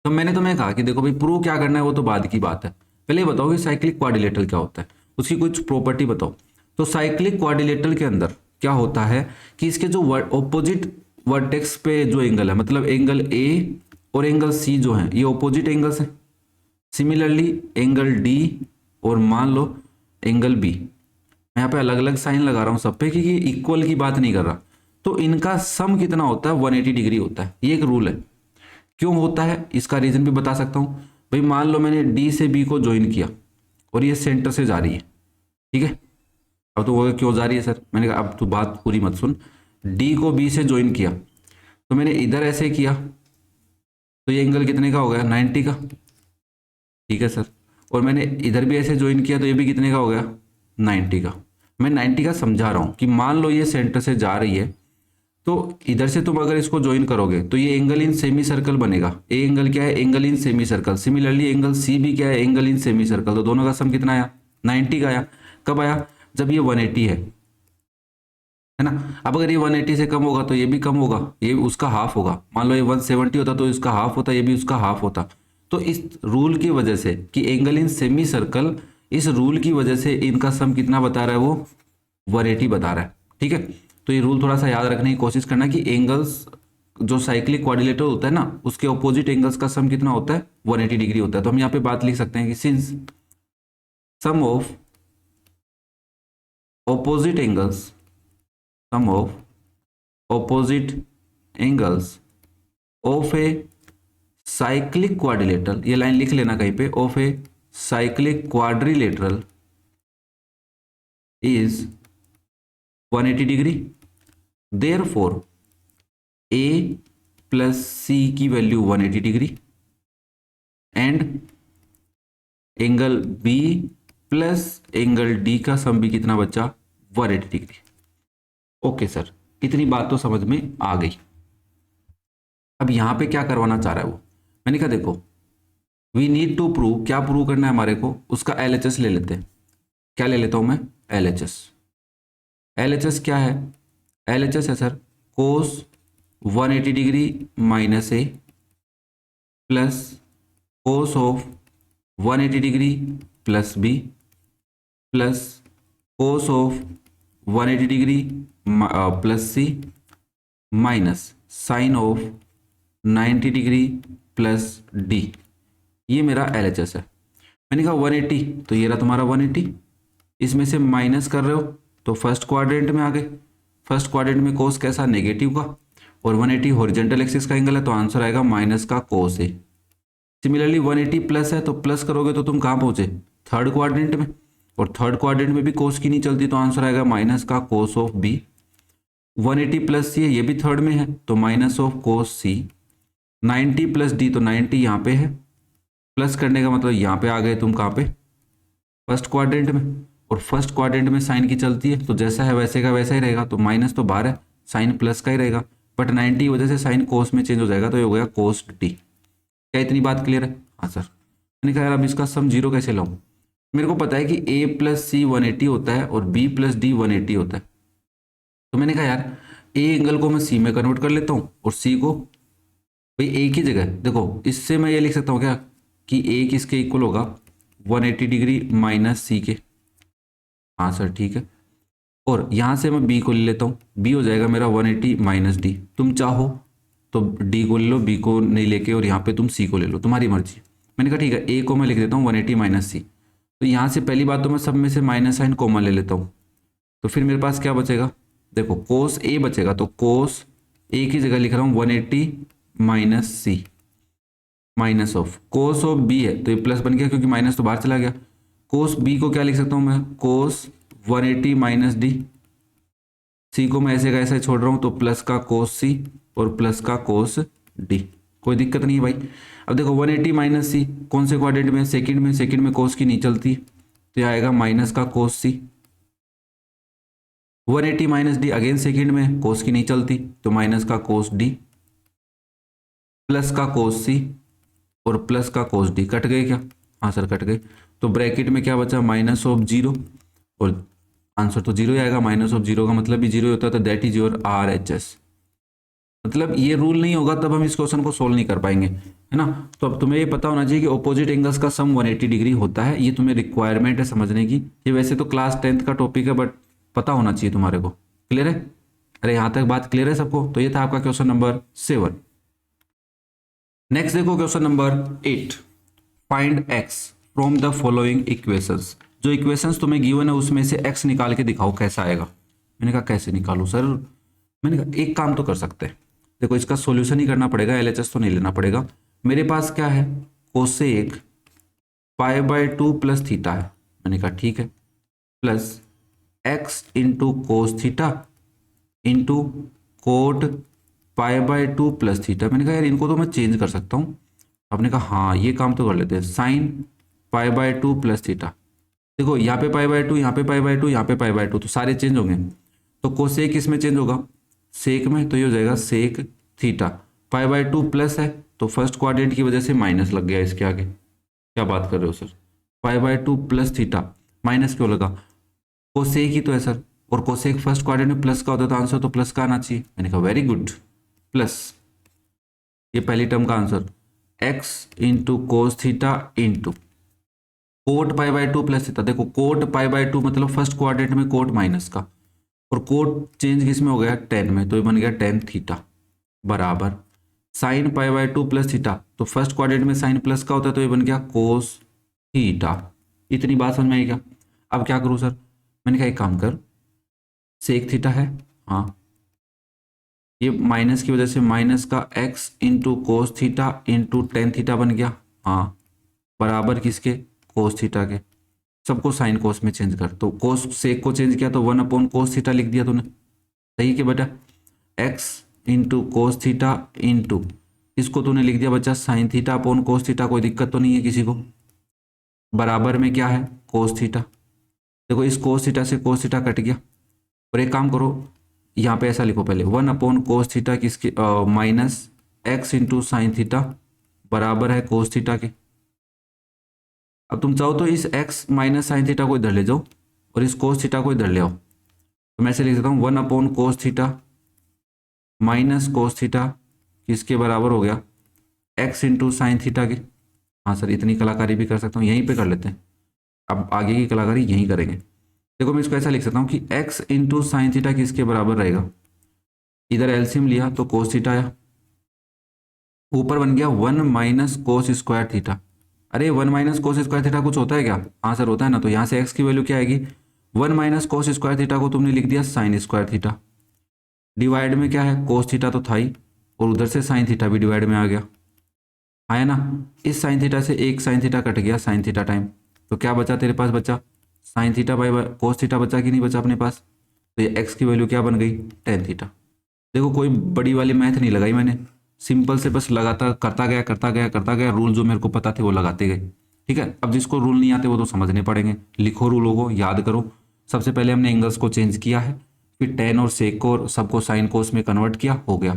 तो मैंने तुम्हें कहा कि देखो भाई प्रूव क्या करना है वो तो बाद की बात है, पहले बताओ कि साइक्लिक क्वाड्रिलेटरल क्या होता है, उसकी कुछ प्रॉपर्टी बताओ। तो साइक्लिक क्वाड्रिलेटरल के अंदर क्या होता है कि इसके जो ऑपोजिट वर्टेक्स पे जो एंगल है, मतलब एंगल ए और एंगल सी जो है ये ऑपोजिट एंगल्स हैं। सिमिलरली एंगल डी और मान लो एंगल बी, मैं यहाँ पे अलग अलग साइन लगा रहा हूँ सब पे क्योंकि इक्वल की बात नहीं कर रहा। तो इनका सम कितना होता है, 180 डिग्री होता है, ये एक रूल है। क्यों होता है इसका रीजन भी बता सकता हूँ भाई। मान लो मैंने डी से बी को ज्वाइन किया और ये सेंटर से जा रही है, ठीक है। अब तो वो क्यों जा रही है सर, मैंने कहा अब तू बात पूरी मत सुन। डी को बी से ज्वाइन किया तो मैंने इधर ऐसे किया, तो ये एंगल कितने का हो गया, 90 का, ठीक है सर। और मैंने इधर भी ऐसे ज्वाइन किया तो ये भी कितने का हो गया, 90 का। मैं 90 का समझा रहा हूँ कि मान लो ये सेंटर से जा रही है, तो इधर से तुम अगर इसको ज्वाइन करोगे तो ये एंगल इन सेमी सर्कल बनेगा। ए एंगल क्या है, angle in semi circle. Similarly angle C भी क्या है, एंगल इन सेमी सर्कल। तो दोनों का सम कितना आया, 90 का आया। कब आया, जब ये 180 है है ना। अब अगर ये 180 से कम होगा तो ये भी कम होगा, ये उसका हाफ होगा। मान लो ये 170 होता तो इसका हाफ होता, ये भी उसका हाफ होता। तो इस रूल की वजह से कि एंगल इन सेमी सर्कल, इस रूल की वजह से इनका सम कितना बता रहा है, वो 180 बता रहा है। ठीक है, तो ये रूल थोड़ा सा याद रखने की कोशिश करना कि एंगल्स जो साइक्लिक क्वाड्रिलेटरल होता है ना, उसके ऑपोजिट एंगल्स का सम कितना होता है, 180 डिग्री होता है। तो हम यहाँ पे बात लिख सकते हैं कि since sum of opposite angles, sum of opposite angles of a cyclic quadrilateral, ये लाइन लिख लेना कहीं पे, of a cyclic quadrilateral is 180 degree. therefore a plus c की value 180 degree and angle b plus angle d का सम भी कितना बचा, 180 डिग्री। ओके सर, इतनी बात तो समझ में आ गई। अब यहां पे क्या करवाना चाह रहा है वो, मैंने कहा देखो वी नीड टू प्रूव, क्या प्रूव करना है हमारे को, उसका LHS ले लेते हैं। क्या ले लेता हूं मैं, LHS। LHS क्या है, LHS है sir cos 180 degree minus A plus cos of 180 degree plus B plus cos of 180 degree plus C minus sine of 90 degree plus D. ये मेरा LHS है। मैंने कहा 180, तो ये रहा तुम्हारा 180, इसमें से माइनस कर रहे हो तो फर्स्ट क्वाड्रेंट में आ गए। फर्स्ट क्वाड्रेंट में कोस कैसा, नेगेटिव का, और 180 हॉरिजॉन्टल एक्सिस का एंगल है, तो आंसर आएगा माइनस का कोस ए। सिमिलरली 180 प्लस है, तो प्लस करोगे तो तुम कहाँ पहुंचे, थर्ड क्वाड्रेंट में, और थर्ड क्वाड्रेंट में भी कोस की नहीं चलती, तो आंसर आएगा माइनस का cos of B. 180 plus C है, ये भी थर्ड में है, तो minus of cos C. 90 plus D, तो 90 यहाँ पे है, प्लस करने का मतलब यहाँ पे आ गए तुम कहाँ पे, फर्स्ट क्वाड्रेंट में, और फर्स्ट क्वाड्रेंट में साइन की चलती है, तो जैसा है वैसे का वैसा ही रहेगा, तो माइनस तो बाहर है, साइन प्लस का ही रहेगा, बट 90 की वजह से साइन कोस में चेंज हो जाएगा, तो ये हो गया कोस डी। क्या इतनी बात क्लियर है? हाँ सर। मैंने कहा यार अब इसका सम जीरो कैसे लाऊं, मेरे को पता है कि a प्लस सी 180 होता है और b प्लस डी 180 होता है। तो मैंने कहा यार a एंगल को मैं c में कन्वर्ट कर लेता हूँ और c को, भाई a की जगह देखो, इससे मैं ये लिख सकता हूँ क्या कि a किसके इक्वल होगा, 180 डिग्री माइनस सी के। हाँ सर ठीक है, और यहाँ से मैं b को ले लेता हूँ, b हो जाएगा मेरा 180 माइनस डी। तुम चाहो तो d को ले लो, b को नहीं लेके, और यहाँ पे तुम c को ले लो, तुम्हारी मर्जी। मैंने कहा ठीक है, a को मैं लिख देता हूँ 180 माइनस सी। तो यहाँ से पहली बात तो मैं सब में से माइनस साइन कॉमन ले लेता हूँ, तो फिर मेरे पास क्या बचेगा, देखो कोस ए बचेगा, तो कोस ए की जगह लिख रहा हूँ 180 minus C minus of cos of B है, तो ये प्लस बन गया क्योंकि माइनस तो बाहर चला गया। कोस बी को क्या लिख सकता हूँ मैं, कोस 180 माइनस डी। सी को मैं ऐसे का ऐसा छोड़ रहा हूँ, तो प्लस का कोस सी और प्लस का कोस डी, कोई दिक्कत नहीं है भाई। अब देखो 180 माइनस सी कौन से क्वाड्रेंट में, सेकंड में, सेकंड में कोस की नहीं चलती, तो यह आएगा माइनस का कोस सी। 180 माइनस डी अगेन सेकंड में कोस की नहीं चलती, तो माइनस का कोस डी प्लस का कोस सी और प्लस का कोस डी। कट गए क्या? हाँ सर कट गए। तो ब्रैकेट में क्या बचा, माइनस ऑफ जीरो, और आंसर तो जीरो ही आएगा। माइनस ऑफ जीरो का मतलब भी जीरो होता है, तो दैट इज योर RHS। मतलब ये रूल नहीं होगा तब हम इस क्वेश्चन को सोल्व नहीं कर पाएंगे, है ना। तो अब तुम्हें ये पता होना चाहिए कि ऑपोजिट एंगल्स का सम 180 डिग्री होता है, ये तुम्हें रिक्वायरमेंट है समझने की। ये वैसे तो क्लास 10th का टॉपिक है, बट पता होना चाहिए तुम्हारे को। क्लियर है? अरे यहाँ तक बात क्लियर है सबको? तो ये था आपका क्वेश्चन नंबर 7। नेक्स्ट देखो question number 8, find x from the following equations. जो इक्वेशंस तुम्हें गिवन है उसमें से x निकाल के दिखाओ कैसा आएगा। मैंने कहा कैसे निकालूं सर? मैंने कहा एक काम तो कर सकते हैं, देखो इसका सॉल्यूशन ही करना पड़ेगा, LHS तो नहीं लेना पड़ेगा। मेरे पास क्या है, कोसेक π/2 प्लस थीटा है। मैंने कहा ठीक है, plus x into cos theta into cot π/2 plus theta. मैंने कहा यार इनको तो मैं चेंज कर सकता हूँ। आपने कहा हाँ ये काम तो कर लेते हैं, साइन π/2 प्लस थीटा। देखो यहाँ पे π/2, यहाँ पे π/2, यहाँ पे π/2, तो सारे चेंज होंगे। तो कोसेक इसमें चेंज होगा सेक में, तो ये हो जाएगा सेक थीटा। π/2 प्लस है तो फर्स्ट क्वाड्रेंट की वजह से माइनस लग गया इसके आगे। क्या बात कर रहे हो सर? π/2 प्लस थीटा, माइनस क्यों लगा? कोसेक ही तो है सर, और कोसेक फर्स्ट क्वाड्रेंट में प्लस का होता है तो आंसर तो प्लस का आना चाहिए। मैंने कहा वेरी गुड, प्लस ये पहली टर्म का answer x into cos theta into coat pi by 2 plus theta. देखो कोट पाई बाय 2 मतलब फर्स्ट क्वाड्रेंट में कोट माइनस का, और कोट चेंज किस में हो गया, टेन में, तो ये बन गया टेन थीटा बराबर sign pi by 2 plus theta, तो फर्स्ट क्वाड्रेंट में साइन प्लस का होता है तो ये बन गया कोस थीटा। इतनी बात समझ में आई क्या? अब क्या करूँ सर? मैंने कहा एक काम कर, सेक थीटा है, हाँ ये माइनस की वजह से माइनस का x into cos theta into tan theta बन गया, हाँ बराबर किसके, कोस थीटा के। सबको साइन कोस में चेंज कर, तो कोस सेक को चेंज किया तो 1 अपॉन कोस थीटा लिख दिया तूने, सही कि बेटा। x into cos theta into इसको तूने लिख दिया बच्चा sine theta upon cos theta, कोई दिक्कत तो नहीं है किसी को। बराबर में क्या है, कोस थीटा। देखो इस कोस थीटा से कोस थीटा कट गया, और एक काम करो यहाँ पे ऐसा लिखो पहले 1 अपॉन कोस थीटा किसके minus x into sine theta बराबर है कोस थीटा के। अब तुम चाहो तो इस x माइनस साइन थीटा को इधर ले जाओ और इस कोस थीटा को इधर ले आओ, तो मैं ऐसे लिख देता हूँ 1 upon cos theta minus cos theta किसके बराबर हो गया, x इंटू साइन थीटा के। हाँ सर इतनी कलाकारी भी कर सकता हूँ, यहीं पे कर लेते हैं, अब आगे की कलाकारी यहीं करेंगे। देखो मैं इसको ऐसा लिख सकता हूँ कि x इंटू साइन थीटा किसके बराबर रहेगा, इधर एलसीएम लिया तो कोस थीटा आया, ऊपर बन गया 1 माइनस कोस स्क्वायर थीटा। अरे 1 माइनस कोस स्क्वायर थीटा कुछ होता है क्या? हाँ सर होता है ना, तो यहाँ से x की वैल्यू क्या आएगी, 1 माइनस कोस स्क्वायर थीटा को तुमने लिख दिया साइन स्क्वायर थीटा, डिवाइड में क्या है कोस थीटा तो था ही, और उधर से साइन थीटा भी डिवाइड में आ गया, आया ना। इस साइन थीटा से एक साइन थीटा कट गया साइन थीटा टाइम, तो क्या बचा तेरे पास, बचा sine theta by cos theta, बचा कि नहीं बचा अपने पास। तो ये x की वैल्यू क्या बन गई, टेन थीटा। देखो कोई बड़ी वाली मैथ नहीं लगाई मैंने, सिंपल से बस लगाता करता गया, रूल जो मेरे को पता थे वो लगाते गए, ठीक है। अब जिसको रूल नहीं आते वो तो समझने पड़ेंगे, लिखो रूलों को, याद करो। सबसे पहले हमने एंगल्स को चेंज किया है, फिर टेन और सेक को और सबको साइन कोस में कन्वर्ट किया, हो गया।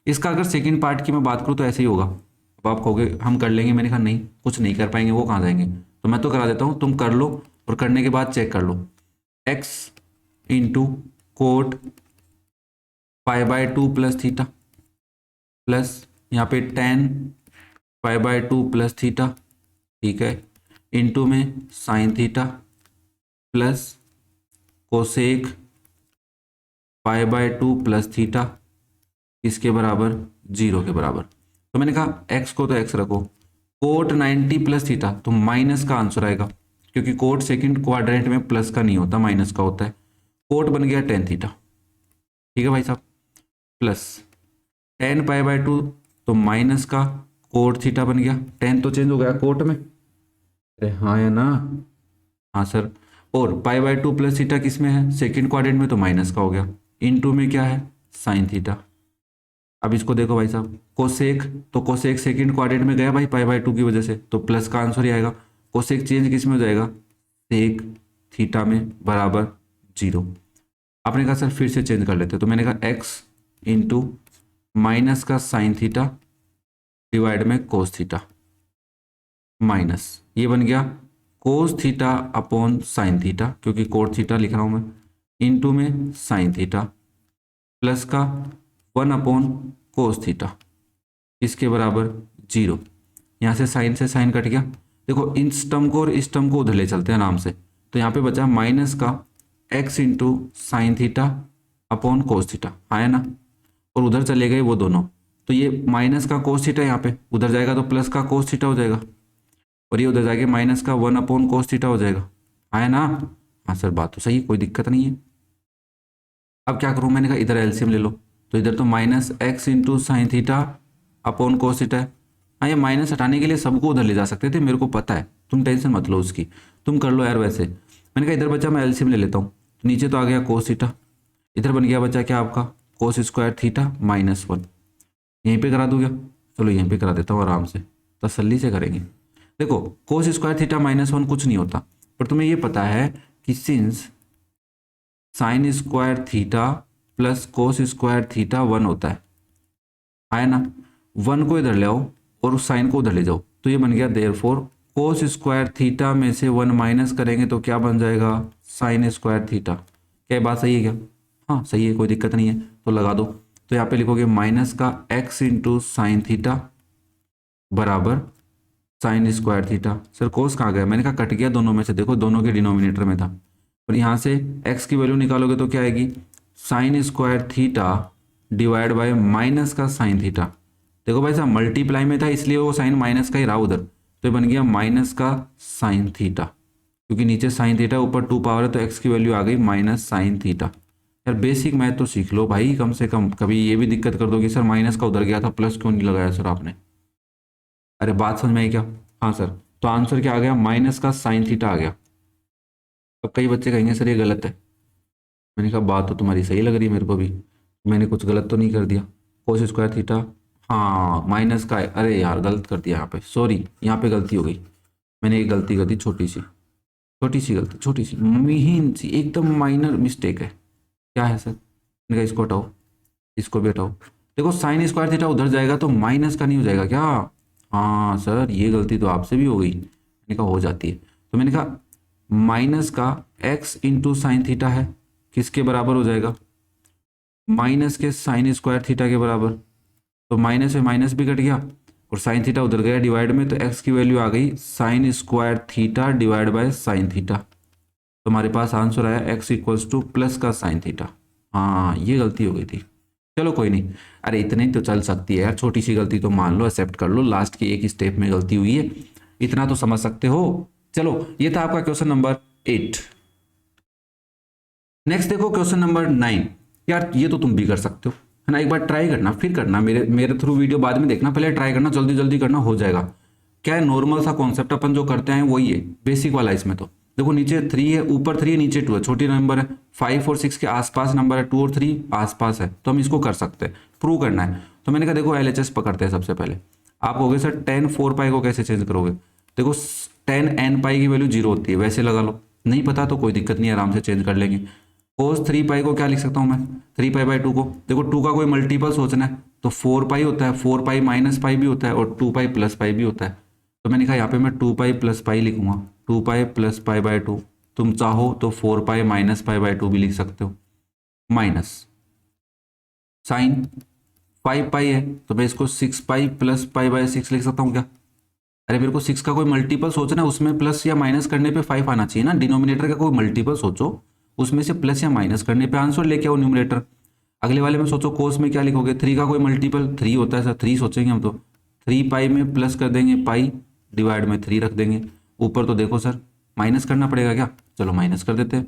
इसका अगर सेकेंड पार्ट की मैं बात करूँ तो ऐसे ही होगा। अब आप कहोगे हम कर लेंगे, मैंने कहा नहीं, कुछ नहीं कर पाएंगे, वो कहाँ जाएंगे, तो मैं तो करा देता हूँ, तुम कर लो और करने के बाद चेक कर लो। x into coat pi by 2 plus theta plus यहाँ पे ten pi by 2 plus theta, ठीक है, इंटू में sine theta plus cosec pi by 2 plus theta इसके बराबर 0 के बराबर। तो मैंने कहा x को तो x रखो, कोट 90 प्लस थीटा तो माइनस का आंसर आएगा, क्योंकि कोट सेकंड क्वाड्रेंट में प्लस का नहीं होता, माइनस का होता है। कोट बन गया टेन थीटा, ठीक है भाई साहब, प्लस टेन पाई बाय 2 तो माइनस का कोट थीटा बन गया, टेन तो चेंज हो गया कोट में, अरे हाँ या ना, हाँ सर। और पाई बाय 2 प्लस थीटा किस में है, सेकंड क्वाड्रेंट में, तो माइनस का हो गया, इनटू में क्या है साइन थीटा। अब इसको देखो भाई साहब, कोसेक, तो कोसेक सेकंड क्वाड्रेंट में गया भाई पाई बाय 2 की वजह से, तो प्लस का आंसर ही आएगा। कोसेक चेंज किस में हो जाएगा, सेक थीटा में बराबर 0। आपने कहा सर फिर से चेंज कर लेते, तो मैंने कहा x इंटू माइनस का साइन थीटा डिवाइड में कोस थीटा माइनस, ये बन गया cos theta upon sine theta, क्योंकि कोट थीटा लिख रहा हूँ मैं, इंटू में साइन थीटा प्लस का 1 अपॉन कोस थीटा इसके बराबर 0। यहाँ से साइन कट गया। देखो इस टर्म को और इस टर्म को उधर ले चलते हैं आराम से, तो यहाँ पे बचा माइनस का x into sine theta upon cos theta, आया ना, और उधर चले गए वो दोनों, तो ये माइनस का कोस थीटा यहाँ पे उधर जाएगा तो प्लस का कोस थीटा हो जाएगा, और ये उधर जाके माइनस का 1 अपॉन कोस थीटा हो जाएगा, आया ना। हाँ सर बात तो सही, कोई दिक्कत नहीं है। अब क्या करूँ, मैंने कहा इधर एलसीएम ले लो, तो इधर तो minus x into sine theta upon cos theta है। हाँ ये माइनस हटाने के लिए सबको उधर ले जा सकते थे, मेरे को पता है, तुम टेंशन मत लो उसकी, तुम कर लो यार। वैसे मैंने कहा इधर बचा मैं एलसीएम ले लेता हूँ, तो नीचे तो आ गया कोस थीटा, इधर बन गया बचा क्या आपका कोस स्क्वायर थीटा -1, यहीं पे करा दूंगा, चलो यहीं पे करा देता हूँ, आराम से तसल्ली से करेंगे। देखो कोस स्क्वायर थीटा -1 कुछ नहीं होता, पर तुम्हें ये पता है कि since sine square theta plus cos square theta 1 होता है ना, 1 को इधर ले आओ और उस साइन को उधर ले जाओ, तो ये बन गया देयरफॉर कोस स्क्वायर थीटा में से 1 माइनस करेंगे तो क्या बन जाएगा साइन स्क्वायर थीटा, क्या ये बात सही है क्या? हाँ सही है, कोई दिक्कत नहीं है, तो लगा दो। तो यहाँ पे लिखोगे माइनस का x इंटू साइन थीटा बराबर साइन स्क्वायर थीटा। सर कोस कहाँ गया? मैंने कहा कट गया दोनों में से, देखो दोनों के डिनोमिनेटर में था। और यहाँ से x की वैल्यू निकालोगे तो क्या आएगी? Sine square theta divide by minus का साइन थीटा। देखो भाई साहब मल्टीप्लाई में था इसलिए वो साइन माइनस का ही रहा उधर, तो ये बन गया माइनस का साइन थीटा, क्योंकि नीचे साइन थीटा ऊपर 2 पावर है तो x की वैल्यू आ गई माइनस साइन थीटा। यार बेसिक मैथ तो सीख लो भाई कम से कम, कभी ये भी दिक्कत कर दो कि सर माइनस का उधर गया था प्लस क्यों नहीं लगाया सर आपने। अरे बात समझ में आई क्या? हाँ सर, तो आंसर क्या आ गया? माइनस का साइन थीटा आ गया। अब कई बच्चे कहेंगे सर ये गलत है। मैंने कहा बात तो तुम्हारी सही लग रही है मेरे को भी, मैंने कुछ गलत तो नहीं कर दिया। कोस स्क्वायर थीटा, हाँ माइनस का है। अरे यार गलत कर दिया यहाँ पे, सॉरी यहाँ पे गलती हो गई, मैंने एक गलती कर दी, छोटी सी गलती, छोटी सी महीन सी एकदम माइनर मिस्टेक है। क्या है सर? मैंने कहा इसको हटाओ, इसको भी हटाओ। देखो साइन स्क्वायर थीटा उधर जाएगा तो माइनस का नहीं हो जाएगा क्या? हाँ सर ये गलती तो आपसे भी हो गई, मैंने कहा हो जाती है। तो मैंने कहा माइनस का x इंटू साइन थीटा है, किसके बराबर हो जाएगा? माइनस के साइन स्क्वायर थीटा के बराबर। तो माइनस में माइनस भी कट गया और साइन थीटा उधर गया डिवाइड में, तो x की वैल्यू आ गई sine square theta divide by sine theta. तो हमारे पास आंसर आया x इक्वल्स टू प्लस का साइन थीटा। हाँ ये गलती हो गई थी, चलो कोई नहीं। अरे इतनी तो चल सकती है यार, छोटी सी गलती तो मान लो, एक्सेप्ट कर लो, लास्ट की एक स्टेप में गलती हुई है, इतना तो समझ सकते हो। चलो ये था आपका क्वेश्चन नंबर 8। नेक्स्ट देखो क्वेश्चन नंबर 9। यार ये तो तुम भी कर सकते हो है ना, एक बार ट्राई करना फिर करना, मेरे थ्रू वीडियो बाद में देखना, पहले ट्राई करना, जल्दी जल्दी करना, हो जाएगा। क्या है, नॉर्मल सा कॉन्सेप्ट अपन जो करते हैं वही है, बेसिक वाला। इसमें तो देखो नीचे 3 है, ऊपर 3 है, नीचे 2 है, छोटी नंबर है, 5 और 6 के आसपास नंबर है, 2 और 3 आसपास है, तो हम इसको कर सकते हैं, प्रूव करना है। तो मैंने कहा देखो LHS पकड़ते हैं सबसे पहले। आप कहोगे सर tan 4 पाई को कैसे चेंज करोगे? देखो tan n पाई की वैल्यू 0 होती है, वैसे लगा लो, नहीं पता तो कोई दिक्कत नहीं, आराम से चेंज कर लेंगे। कोस 3 पाई को क्या लिख सकता हूँ मैं? 3 पाई बाई 2 को, देखो 2 का कोई मल्टीपल सोचना है तो 4 पाई होता है, 4 पाई माइनस पाई भी होता है और 2 पाई प्लस पाई भी होता है। तो मैंने कहा यहाँ पे मैं 2 पाई प्लस पाई लिखूंगा, 2 पाई प्लस पाई बाय 2। तुम चाहो तो 4 पाई माइनस पाई बाय 2 भी लिख सकते हो। माइनस साइन 5 पाई है तो मैं इसको 6 पाई प्लस पाई बाय 6 लिख सकता हूँ क्या? अरे मेरे को 6 का कोई मल्टीपल सोचना है, उसमें प्लस या माइनस करने पे 5 आना चाहिए ना, डिनोमिनेटर का कोई मल्टीपल सोचो, उसमें से प्लस या माइनस करने पे आंसर लेके आओ न्यूमरेटर। अगले वाले में सोचो कोस में क्या लिखोगे? 3 का कोई मल्टीपल 3 होता है सर, 3 सोचेंगे हम तो, 3 पाई में प्लस कर देंगे पाई डिवाइड में 3 रख देंगे। ऊपर तो देखो सर माइनस करना पड़ेगा क्या? चलो माइनस कर देते हैं,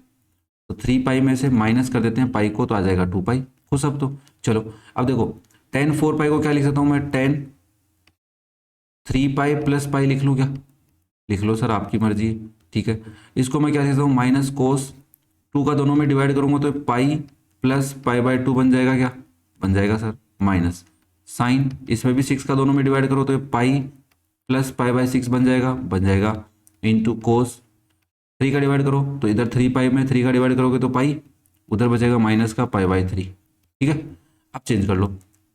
तो 3 पाई में से माइनस कर देते हैं पाई को, तो आ जाएगा 2 पाई, खुश अब तो। चलो अब देखो tan 4 पाई को क्या लिख सकता हूँ मैं? tan 3 पाई प्लस पाई लिख लूँ क्या? लिख लो सर, आपकी मर्जी है, ठीक है। इसको मैं क्या लिख सकता हूँ? माइनस कोस 2 का दोनों में डिवाइड करूंगा तो पाई प्लस पाई बाय 2 बन जाएगा क्या? बन जाएगा सर। माइनस साइन, इसमें भी 6 का दोनों में डिवाइड करो तो पाई प्लस पाई बाय 6 बन जाएगा इंटू कोस 3 का डिवाइड करो तो इधर 3 पाई में 3 का डिवाइड करोगे तो पाई, उधर बचेगा माइनस का पाई बाय 3, ठीक है। अब चेंज कर लो,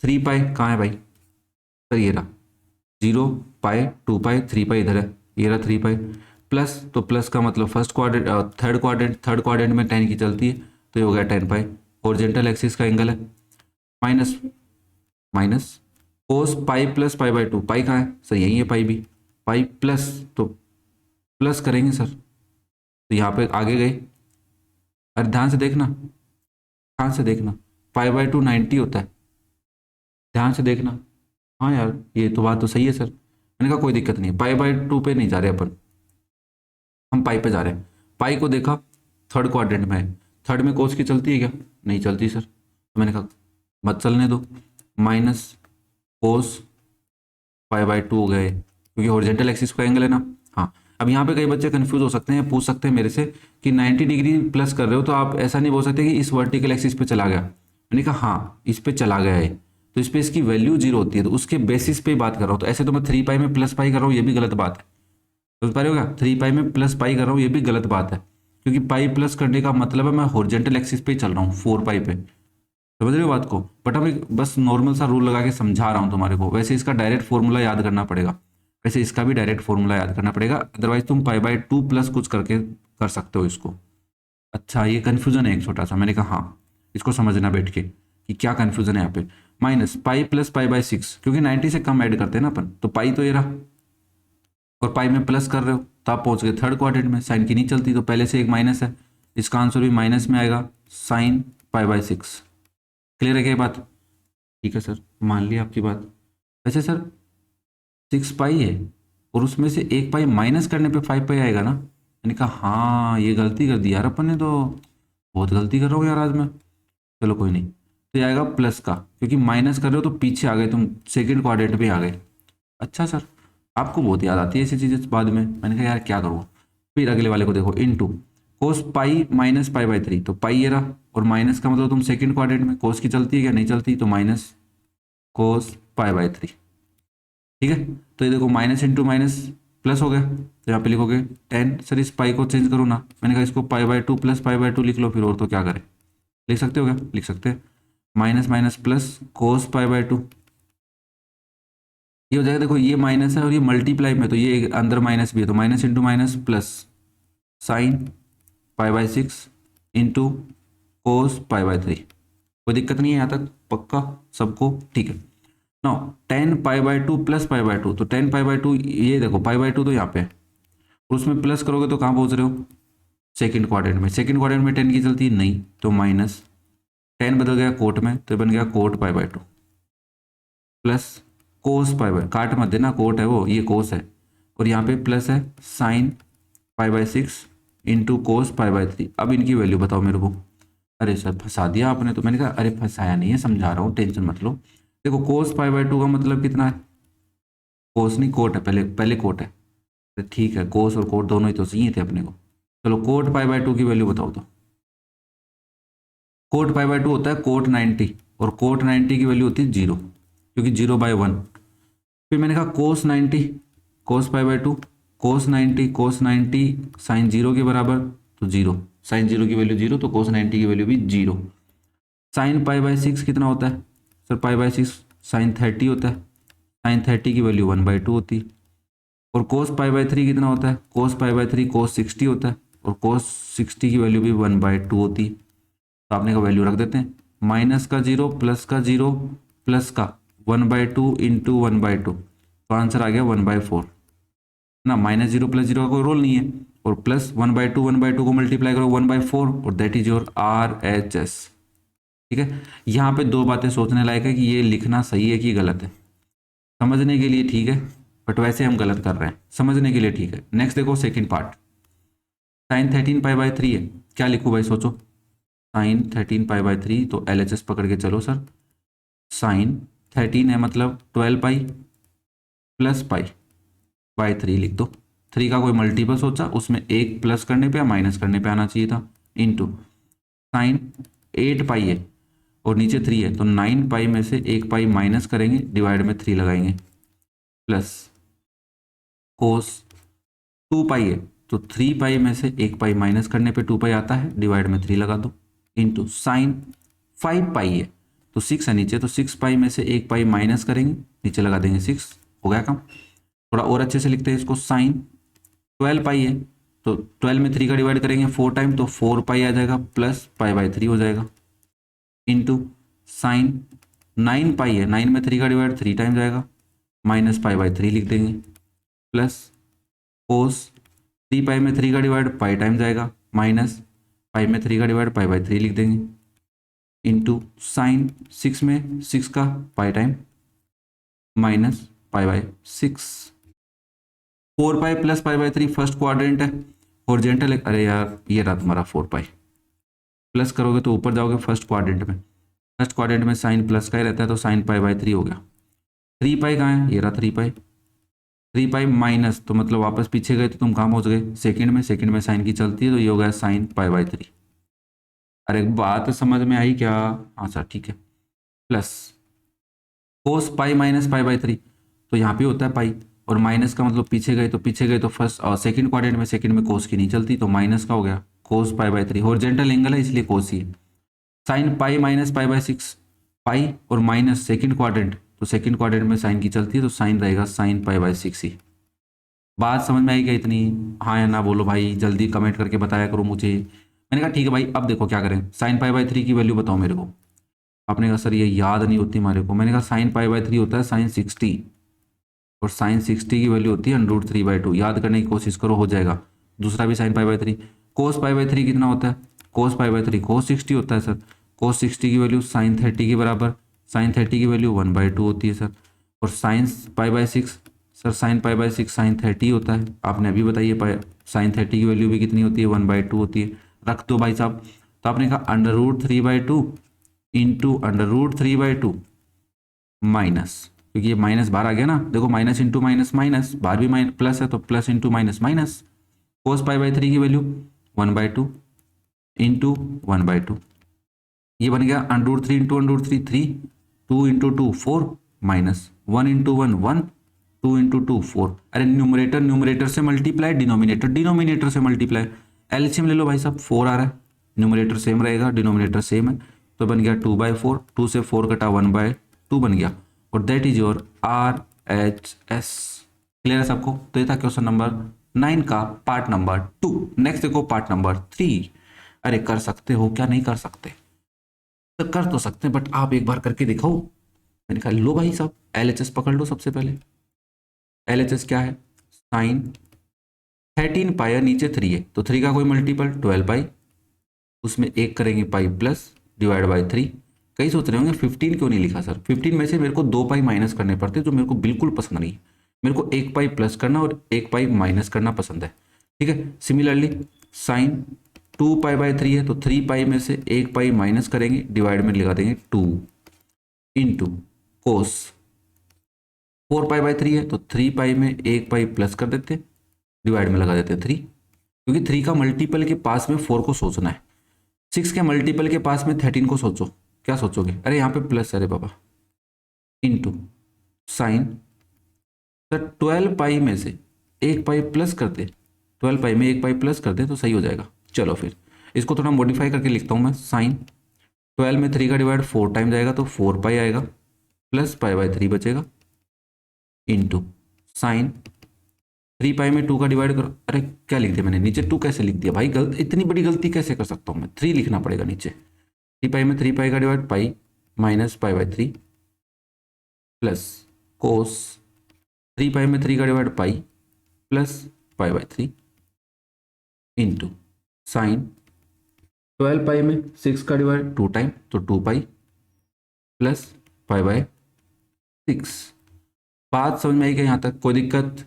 3 पाई कहाँ है भाई? सर ये रहा, 0 पाई 2 पाई 3 पाई इधर है, ये रहा 3 पाई प्लस, तो प्लस का मतलब फर्स्ट क्वाड्रेंट थर्ड क्वाड्रेंट में 10 की चलती है, तो ये हो गया 10 पाई। ओरिजेंटल एक्सिस का एंगल है, minus minus cos pi plus pi by 2, पाई कहाँ है सर? यही है पाई भी, पाई प्लस तो प्लस करेंगे सर, तो यहाँ पे आगे गए। अरे ध्यान से देखना, ध्यान से देखना, पाई बाय 2 90 होता है, ध्यान से देखना। हाँ यार ये तो बात तो सही है सर, मैंने कहा कोई दिक्कत नहीं, पाई बाय 2 पे नहीं जा रहे अपन, हम पाई पे जा रहे हैं। पाई को देखा थर्ड क्वाड्रेंट में है, थर्ड में कोस की चलती है क्या? नहीं चलती सर, तो मैंने कहा मत चलने दो, माइनस कोस पाई बाय 2 हो गए, क्योंकि हॉरिजॉन्टल एक्सिस का एंगल है ना। हाँ अब यहाँ पे कई बच्चे कंफ्यूज हो सकते हैं, पूछ सकते हैं मेरे से कि 90 डिग्री प्लस कर रहे हो तो आप ऐसा नहीं बोल सकते कि इस वर्टिकल एक्सिस पे चला गया। मैंने कहा हाँ इस पे चला गया है, तो इस पे इसकी वैल्यू 0 होती है, तो उसके बेसिस पे बात कर रहा हूँ। तो ऐसे तो मैं 3 पाई में प्लस पाई कर रहा हूँ, ये भी गलत बात है, समझ पा रहे हो क्या? 3 पाई में प्लस पाई कर रहा हूँ, ये भी गलत बात है, क्योंकि पाई प्लस करने का मतलब है मैं हॉरिजॉन्टल एक्सिस पे चल रहा हूँ 4 पाई पे, समझ रहे हो बात को? बट अभी बस नॉर्मल सा रूल लगा के समझा रहा हूँ तुम्हारे को, वैसे इसका डायरेक्ट फॉर्मूला याद करना पड़ेगा, वैसे इसका भी डायरेक्ट फॉर्मूला याद करना पड़ेगा, अदरवाइज तुम पाई बाय 2 प्लस कुछ करके कर सकते हो इसको, अच्छा ये कन्फ्यूजन है एक छोटा सा, मैंने कहा हाँ इसको समझना बैठ के कि क्या कन्फ्यूजन है यहाँ पे। Minus pi plus pi by 6, क्योंकि 90 से कम ऐड करते हैं ना अपन, तो पाई तो ये रहा और पाई में प्लस कर रहे हो तो आप पहुंच गए थर्ड क्वाड्रेंट में। साइन की नहीं चलती तो पहले से एक माइनस है, इसका आंसर भी माइनस में आएगा, साइन पाई बाय 6। क्लियर है क्या ये बात? ठीक है सर, मान लिया आपकी बात। वैसे सर 6 पाई है और उसमें से एक पाई माइनस करने पे 5 पाई आएगा ना। मैंने कहा हाँ ये गलती कर दी यार अपन ने तो, बहुत गलती कर रहा हूँ यार आज मैं। चलो कोई नहीं, तो ये आएगा प्लस का, क्योंकि माइनस कर रहे हो तो पीछे आ गए तुम, सेकंड क्वाड्रेंट पे आ गए। अच्छा सर, आपको बहुत याद आती है ऐसी चीज़ें बाद में। मैंने कहा यार क्या करूँ। फिर अगले वाले को देखो, into cos pi minus pi by 3, तो पाई ये रहा और माइनस का मतलब तुम सेकंड क्वाड्रेंट में, कोस की चलती है क्या, नहीं चलती, तो माइनस कोस पाई बाय 3। ठीक है, तो ये देखो माइनस इंटू माइनस प्लस हो गया, तो यहाँ पे लिखोगे 10। सर इस पाई को चेंज करो ना, मैंने कहा इसको पाई बाय 2 प्लस पाई बाय 2 लिख लो फिर, और तो क्या करें। लिख सकते हो क्या, लिख सकते हैं, minus minus plus cos pi by 2, ये हो जाएगा। देखो ये माइनस है और ये मल्टीप्लाई में, तो ये अंदर माइनस भी है, तो minus into minus plus sine pi by 6 into cos pi by 3। कोई दिक्कत नहीं है यहाँ तक, पक्का सबको ठीक है। No 10 pi by 2 plus pi by 2, तो 10 पाई बाय 2, ये देखो पाई बाय 2 तो यहाँ पे है और उसमें प्लस करोगे तो कहाँ पहुँच रहे हो, सेकंड क्वाड्रेंट में। सेकंड क्वाड्रेंट में 10 की चलती है नहीं, तो माइनस 10 बदल गया कोट में, तो बन गया coat pi by 2 plus cos pi by, काट मत देना, कोट है वो, ये कोस है, और यहाँ पे प्लस है sign pi by 6 into cos pi by 3। अब इनकी वैल्यू बताओ मेरे को। अरे सर फंसा दिया आपने, तो मैंने कहा अरे फंसाया नहीं है, समझा रहा हूँ, टेंशन मत लो। देखो कोस पाई बाय 2 का मतलब कितना है, कोस नहीं कोट है, पहले पहले कोट है, तो ठीक है कोस और कोट दोनों ही तो सही थे अपने को। चलो कोट पाई बाय 2 की वैल्यू बताओ तो। कोट पाई बाय 2 होता है कोट 90, और कोट 90 की वैल्यू होती है 0, क्योंकि 0/1। फिर मैंने कहा कोस 90, कोस पाई बाय 2, कोस 90, कोस 90 साइन 0 के बराबर, तो 0, साइन 0 की वैल्यू 0, तो कोस 90 की वैल्यू भी 0। साइन पाई बाय 6 कितना होता है सर, पाई बाय 6 साइन 30 होता है, साइन 30 की वैल्यू 1/2 होती है। और कोस पाई बाय 3 कितना होता है, कोस पाई बाय 3 कोस 60 होता है, और कोस 60 की वैल्यू भी 1/2 होती है। तो आपने का वैल्यू रख देते हैं, माइनस का 0 प्लस का 0 प्लस का 1/2 इंटू 1/2, तो आंसर आ गया 1/4 ना। -0 + 0 का कोई रोल नहीं है, और प्लस 1/2 को मल्टीप्लाई करो 1/4, और दैट इज योर RHS। ठीक है, यहाँ पे दो बातें सोचने लायक है कि ये लिखना सही है कि गलत है। समझने के लिए ठीक है, बट वैसे हम गलत कर रहे हैं, समझने के लिए ठीक है। नेक्स्ट देखो second part, sine 13 pi by 3 है, क्या लिखूँ भाई सोचो। साइन 13 पाई बाय 3, तो LHS पकड़ के चलो सर। साइन 13 है मतलब 12 पाई प्लस पाई बाय 3 लिख दो। 3 का कोई मल्टीपल सोचा, उसमें एक प्लस करने पे या माइनस करने पे आना चाहिए था, इंटू साइन 8 पाई है और नीचे 3 है, तो 9 पाई में से एक पाई माइनस करेंगे, डिवाइड में 3 लगाएंगे, प्लस कोस 2 पाई है, तो 3 पाई में से एक पाई माइनस करने पे 2 पाई आता है, डिवाइड में 3 लगा दो, इंटू साइन 5 पाई है, तो 6 है नीचे, तो 6 पाई में से एक पाई माइनस करेंगे, नीचे लगा देंगे 6, हो गया काम। थोड़ा और अच्छे से लिखते हैं इसको, साइन 12 पाई है, तो 12 में 3 का डिवाइड करेंगे 4 टाइम, तो 4 पाई आ जाएगा, प्लस पाई बाय 3 हो जाएगा, इंटू साइन 9 पाई है, 9 में 3 का डिवाइड 3 टाइम जाएगा, माइनस पाई बाय 3 लिख देंगे, प्लस कोस 3 पाई में 3 का डिवाइड पाई टाइम जाएगा, माइनस पाई में 3 का डिवाइड पाई बाय 3 लिख देंगे, इंटू साइन 6 में 6 का pi time minus pi by 6। 4 pi plus pi by 3 first quadrant है, हॉरिजॉन्टल है, अरे यार ये रहा तुम्हारा 4 पाई, प्लस करोगे तो ऊपर जाओगे फर्स्ट क्वाड्रेंट में, फर्स्ट क्वाड्रेंट में साइन प्लस का ही रहता है, तो साइन पाई बाय 3 हो गया। 3 पाई कहाँ है, ये रहा 3 पाई, 3 पाई माइनस, तो मतलब वापस पीछे गए तो तुम कहाँ पहुंच गए, सेकंड में, सेकंड में साइन की चलती है, तो ये हो गया साइन पाई बाय 3। अरे बात समझ में आई क्या, हाँ सर ठीक है, plus cos pi minus pi by 3, तो यहाँ पे होता है पाई, और माइनस का मतलब पीछे गए तो पीछे गए, तो फर्स्ट और सेकंड क्वाड्रेंट में, सेकंड में कोस की नहीं चलती, तो माइनस का हो गया कोस पाई बाय 3, हॉरिजॉन्टल एंगल है इसलिए कोस ही है। Sine pi minus pi by 6, पाई और माइनस सेकंड क्वाड्रेंट, तो सेकंड क्वाड्रेंट में साइन की चलती है, तो साइन रहेगा साइन पाई बाय 6 ही। बात समझ में आई क्या इतनी, हाँ या ना बोलो भाई, जल्दी कमेंट करके बताया करो मुझे, मैंने कहा ठीक है भाई, अब देखो क्या करें, साइन पाई बाई थ्री की वैल्यू बताओ मेरे को। आपने कहा सर ये याद नहीं होती हमारे को। मैंने कहा साइन पाई बाई थ्री होता है साइन 60, और साइन 60 की वैल्यू होती है √3/2। याद करने की कोशिश करो, हो जाएगा। दूसरा भी sign pi by three. Cos pi by three कितना होता है? कोस पाई बाई थ्री कोस 60 होता है सर। कोस 60 की वैल्यू साइन 30 के बराबर, साइन 30 की वैल्यू 1/2 होती है सर। और sine pi by six, sir sine pi by six sine 30 होता है। आपने अभी बताइए पाई साइन 30 की वैल्यू भी कितनी होती है? 1/2 होती है। रख दो भाई साहब। तो आपने कहा √3/2 इंटू √3/2 माइनस, क्योंकि ये माइनस बाहर आ गया ना, देखो माइनस इंटू माइनस माइनस, बाहर भी माइनस प्लस है तो plus into minus minus. Cos pi by three की वैल्यू 1/2 इंटू 1/2, ये बन गया √3 into √3 3, 2 into 2 4, minus 1 into 1 1, 2 into 2 4। अरे न्यूमरेटर न्यूमरेटर से मल्टीप्लाई, डिनोमिनेटर डिनोमिनेटर से मल्टीप्लाई। एलसीएम ले लो भाई साहब, 4 आ रहा है, न्यूमरेटर सेम रहेगा डिनोमिनेटर सेम है, तो बन गया 2/4, 2 से 4 कटा 1/2 बन गया, और that is your RHS। Clear है सबको? तो ये था क्वेश्चन नंबर 9 का पार्ट नंबर 2। नेक्स्ट देखो पार्ट नंबर 3। अरे कर सकते हो क्या? नहीं कर सकते? तो कर तो सकते हैं, बट आप एक बार करके दिखाओ। मैंने कहा लो भाई साहब, LHS पकड़ लो। सबसे पहले LHS क्या है? साइन 13 पाई है, नीचे 3 है तो 3 का कोई मल्टीपल 12 पाई, उसमें एक करेंगे पाई प्लस डिवाइड बाई 3। कई सोच रहे होंगे 15 क्यों नहीं लिखा सर? 15 में से मेरे को 2 पाई माइनस करने पड़ते जो मेरे को बिल्कुल पसंद नहीं है। मेरे को 1 पाई प्लस करना और 1 पाई माइनस करना पसंद है। ठीक है, सिमिलरली साइन 2 पाई/3 है तो 3 पाई में से 1 पाई माइनस करेंगे, डिवाइड में लगा देंगे 2 इंटू कोस 4 पाई/3 है तो 3 पाई में 1 पाई प्लस कर देते, डिवाइड में लगा देते 3, क्योंकि 3 का मल्टीपल के पास में 4 को सोचना है। 6 के मल्टीपल के पास में 13 को सोचो, क्या सोचोगे? अरे यहाँ पे प्लस, अरे बाबा, इंटू साइन, सर 12 पाई में से 1 पाई प्लस करते, 12 पाई में 1 पाई प्लस कर दे तो सही हो जाएगा। चलो फिर इसको थोड़ा मॉडिफाई करके लिखता हूँ मैं। साइन 12 में 3 का डिवाइड 4 टाइम जाएगा तो 4 पाई आएगा, प्लस पाई/3 बचेगा, इंटू साइन 3 पाई में 2 का डिवाइड करो। अरे क्या लिख दिया मैंने? नीचे 2 कैसे लिख दिया भाई? इतनी बड़ी गलती कैसे कर सकता हूँ मैं? 3 लिखना पड़ेगा नीचे। 3 पाई में 3 पाई का divide pi minus pi plus cos 3 pi में 3 का divide pi plus pi into sine 12 pi में 6 का डिवाइड 2 टाइम तो 2 पाई प्लस पाई/6। बात समझ में आई क्या यहाँ तक? कोई दिक्कत?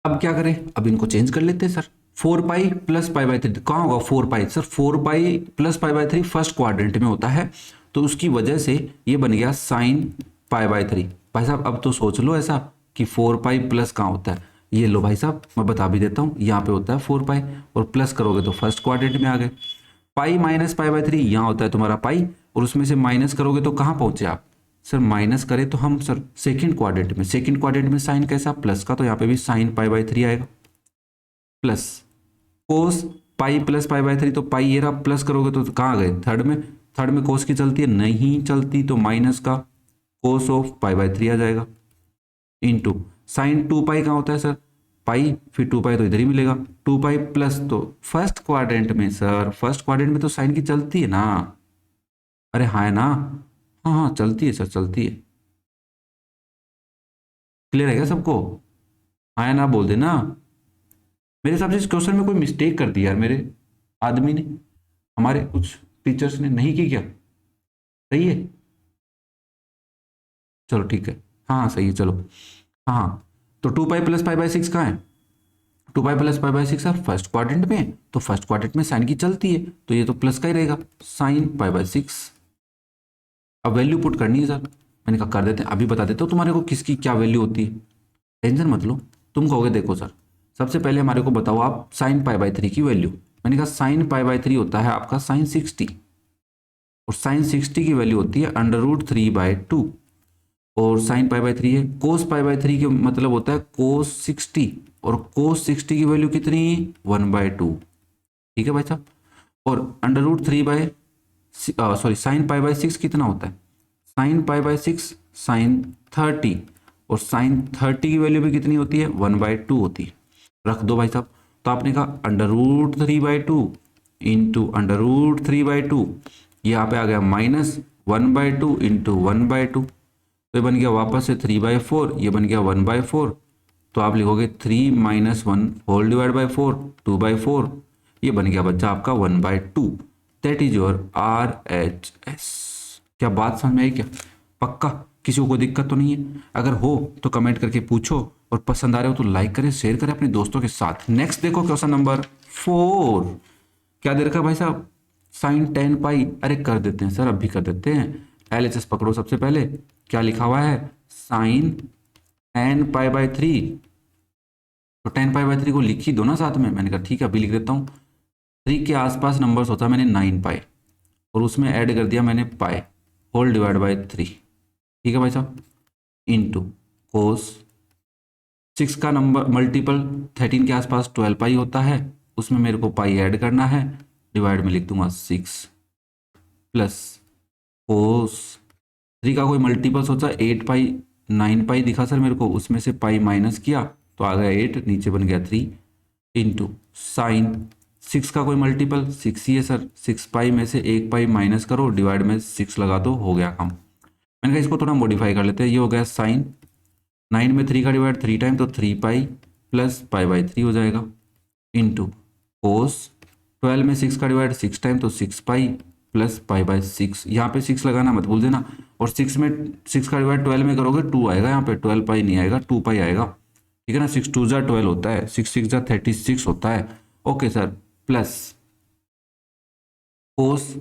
अब क्या करें? अब इनको चेंज कर लेते हैं सर। 4 पाई प्लस पाई/3 कहाँ होगा? 4 pi sir, 4 pi plus pi first quadrant में होता है, तो उसकी वजह से ये बन गया साइन पाई/3। भाई साहब अब तो सोच लो ऐसा कि 4 पाई प्लस कहाँ होता है। ये लो भाई साहब, मैं बता भी देता हूँ, यहाँ पे होता है 4 पाई, और प्लस करोगे तो फर्स्ट क्वाड्रेंट में आ गए। पाई माइनस पाई/3 यहाँ होता है तुम्हारा पाई, और उसमें से माइनस करोगे तो कहाँ पहुंचे आप? सर माइनस करें तो हम सर सेकंड क्वाड्रेंट में, सेकंड क्वाड्रेंट में साइन कैसा? प्लस का, तो यहाँ पे भी साइन पाई/3 आएगा, प्लस कोस पाई प्लस पाई/3, तो पाई ये रहा, प्लस करोगे तो कहाँ गए? थर्ड में। थर्ड में कोस की चलती है? नहीं चलती, तो माइनस का कोस ऑफ पाई/3 आ जाएगा, इंटू साइन 2 पाई कहाँ होता है सर? पाई, फिर 2 पाई तो इधर ही मिलेगा, 2 पाई प्लस, तो फर्स्ट क्वाड्रेंट में सर, फर्स्ट क्वाड्रेंट में तो साइन की चलती है ना? अरे हाँ है ना? हाँ हाँ चलती है सर, चलती है। क्लियर है क्या सबको? हाँ है ना बोल देना। मेरे हिसाब से इस क्वेश्चन में कोई मिस्टेक कर दी यार मेरे आदमी ने, हमारे कुछ टीचर्स ने नहीं की क्या? सही है? चलो ठीक है, हाँ हाँ सही है, चलो। हाँ हाँ, तो 2 पाई प्लस पाई/6 कहाँ है? 2 पाई प्लस पाई/6 है फर्स्ट क्वाड्रेंट में, तो फर्स्ट क्वाड्रेंट में साइन की चलती है, तो ये तो प्लस का ही रहेगा, साइन पाई/6। अब वैल्यू पुट करनी है सर। मैंने कहा कर देते हैं, अभी बता देता हूँ तुम्हारे को किसकी क्या वैल्यू होती है, टेंशन मत लो। तुम कहोगे देखो सर, सबसे पहले हमारे को बताओ आप साइन पाई/3 की वैल्यू। मैंने कहा साइन पाई/3 होता है आपका साइन 60, और साइन 60 की वैल्यू होती है √3/2, और साइन पाई/3 है। कोस पाई/3 के मतलब होता है कोस 60, और कोस 60 की वैल्यू कितनी? 1/2। ठीक है भाई साहब। और सॉरी साइन पाई/6 कितना होता है? साइन पाई/6 साइन 30, और साइन 30 की वैल्यू भी कितनी होती है? 1/2 होती है। रख दो भाई साहब। तो आपने कहा √3/2 इंटू अंडर रूट 3/2, यहाँ पे आ गया माइनस 1/2 इंटू 1/2, तो ये बन गया वापस से 3/4, ये बन गया 1/4, तो आप लिखोगे 3 - 1 होल डिवाइड बाई 4, 2/4, ये बन गया बच्चा आपका 1/2। That is your RHS। क्या बात समझ में आई क्या? पक्का? किसी को कोई दिक्कत तो नहीं है? अगर हो तो कमेंट करके पूछो, और पसंद आ रहे हो तो लाइक करें, शेयर करें अपने दोस्तों के साथ। नेक्स्ट देखो क्वेश्चन नंबर 4, क्या दे रखा है भाई साहब? साइन 10 पाई, अरे कर देते हैं सर, अब भी कर देते हैं। LHS पकड़ो सबसे पहले, क्या लिखा हुआ है? साइन 10 पाई बाई 3, तो 10 पाई बाई 3 को लिख ही दो ना साथ में। मैंने कहा ठीक है अभी लिख देता हूँ। 3 के आसपास नंबर्स होता है, मैंने 9 पाई और उसमें ऐड कर दिया मैंने पाई होल डिवाइड बाई 3, ठीक है भाई साहब, इंटू कोस 6 का नंबर मल्टीपल 13 के आसपास 12 पाई होता है, उसमें मेरे को पाई ऐड करना है, डिवाइड में लिख दूंगा 6 प्लस कोस 3 का कोई मल्टीपल सोचा 8 पाई, 9 पाई दिखा सर मेरे को, उसमें से पाई माइनस किया तो आ गया 8, नीचे बन गया 3, इंटू साइन 6 का कोई मल्टीपल 6 ही है सर, 6 पाई में से 1 पाई माइनस करो, डिवाइड में 6 लगा दो, हो गया काम। मैंने कहा इसको थोड़ा मॉडिफाई कर लेते हैं, ये हो गया साइन 9 में 3 का डिवाइड 3 टाइम, तो 3 पाई प्लस पाई बाई 3 हो जाएगा, इंटू कोस 12 में 6 का डिवाइड 6 टाइम, तो 6 पाई प्लस पाई बाई 6, यहाँ पे 6 लगाना मत भूल देना, और 6 में 6 का डिवाइड 12 में करोगे 2 आएगा, यहाँ पे 12 पाई नहीं आएगा, 2 पाई आएगा, ठीक है ना। 6 2 जा 12 होता है, 6 6 जा 36 होता है, ओके सर, प्लस कोस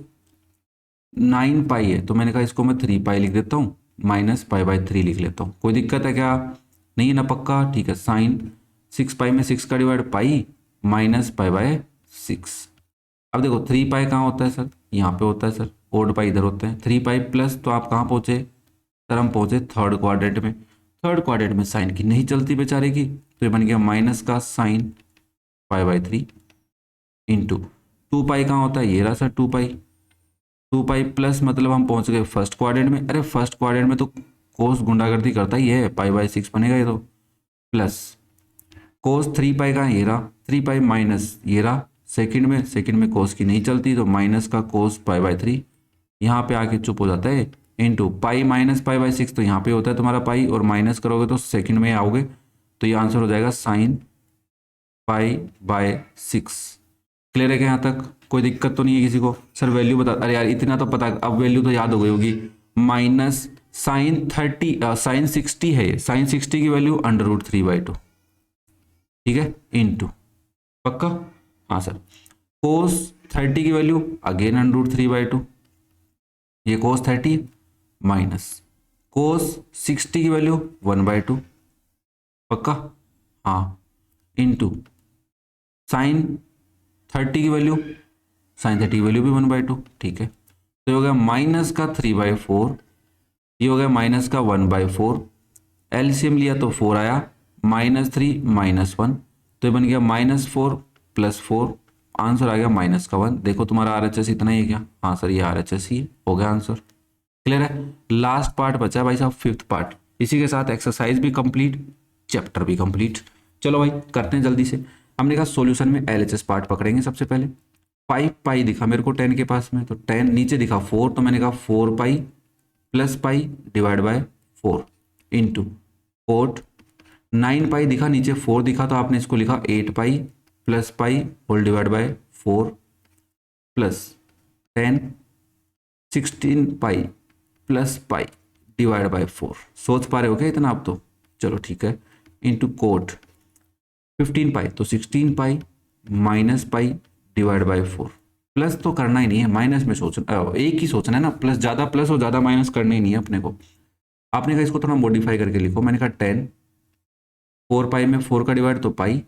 9 पाई है, तो मैंने कहा इसको मैं 3 पाई लिख देता हूँ, माइनस पाई बाई 3 लिख लेता हूँ। कोई दिक्कत है क्या? नहीं है ना? पक्का? ठीक है। साइन 6 पाई में 6 का divide pi minus pi by 6। अब देखो 3 पाई कहाँ होता है सर? यहाँ पे होता है सर, ओड पाई इधर होते हैं, 3 पाई प्लस, तो आप कहाँ पहुँचे सर? हम पहुँचे थर्ड क्वाड्रेंट में। थर्ड क्वाड्रेंट में साइन की नहीं चलती बेचारे की, तो ये बन गया माइनस का साइन पाई बाई 3 इंटू 2 पाई कहाँ होता है? ये रहा सर 2 पाई, 2 पाई प्लस, मतलब हम पहुँच गए फर्स्ट क्वाड्रेंट में। अरे फर्स्ट क्वाड्रेंट में तो कोस गुंडागर्दी करता ही है, पाई बाई 6 बनेगा ये तो, प्लस कोस 3 पाई का ये रहा 3 पाई माइनस ये रहा सेकंड में कोस की नहीं चलती, तो माइनस का कोस पाई बाई 3 यहाँ पे आके चुप हो जाता है, into pi minus pi by 6, तो यहाँ पे होता है तुम्हारा पाई, और माइनस करोगे तो सेकंड में आओगे, तो ये आंसर हो जाएगा साइन पाई बाय 6। क्लियर है क्या यहाँ तक? कोई दिक्कत तो नहीं है किसी को? सर वैल्यू बता, अरे यार इतना तो पता, अब वैल्यू तो याद हो गई होगी, माइनस साइन 60 है, साइन 60 की वैल्यू अंडर रूट 3/2, ठीक है, इंटू पक्का? हाँ सर, कोस 30 की वैल्यू अगेन अंडर रूट 3/2, ये कोस 30 माइनस कोस 60 की वैल्यू 1/2, पक्का? हाँ, इंटू साइन 30 की वैल्यू, साइन 30 की वैल्यू भी 1/2, ठीक है, तो ये हो गया माइनस का 3/4, ये हो गया माइनस का 1/4, एलसीएम लिया तो 4 आया, -3 -1, तो ये बन गया -4 + 4, आंसर आ गया -1। देखो तुम्हारा RHS इतना ही है क्या? हाँ सर ये RHS ही है, हो गया आंसर। क्लियर है? लास्ट पार्ट बचा है भाई साहब, 5th पार्ट। इसी के साथ एक्सरसाइज भी कंप्लीट, चैप्टर भी कंप्लीट। चलो भाई करते हैं जल्दी से। हमने कहा सॉल्यूशन में LHS पार्ट पकड़ेंगे सबसे पहले। 5 पाई दिखा मेरे को 10 के पास में, तो 10 नीचे दिखा 4, तो मैंने कहा 4 pi plus pi divide by 4 into cot 9 pi दिखा, नीचे 4 दिखा, तो आपने इसको लिखा 8 pi plus pi whole divide by 4 plus 10 16 pi plus pi divide by 4। सोच पा रहे हो क्या इतना आप तो? चलो ठीक है, इंटू कोट 15 पाई, तो 16 pi minus pi divide by 4। Plus तो करना ही नहीं है, माइनस में सोचना, एक ही सोचना है ना, प्लस ज़्यादा प्लस और ज़्यादा माइनस करना ही नहीं है अपने को। आपने कहा इसको थोड़ा मॉडिफाई करके लिखो, मैंने कहा 10 4 पाई में 4 का डिवाइड, तो पाई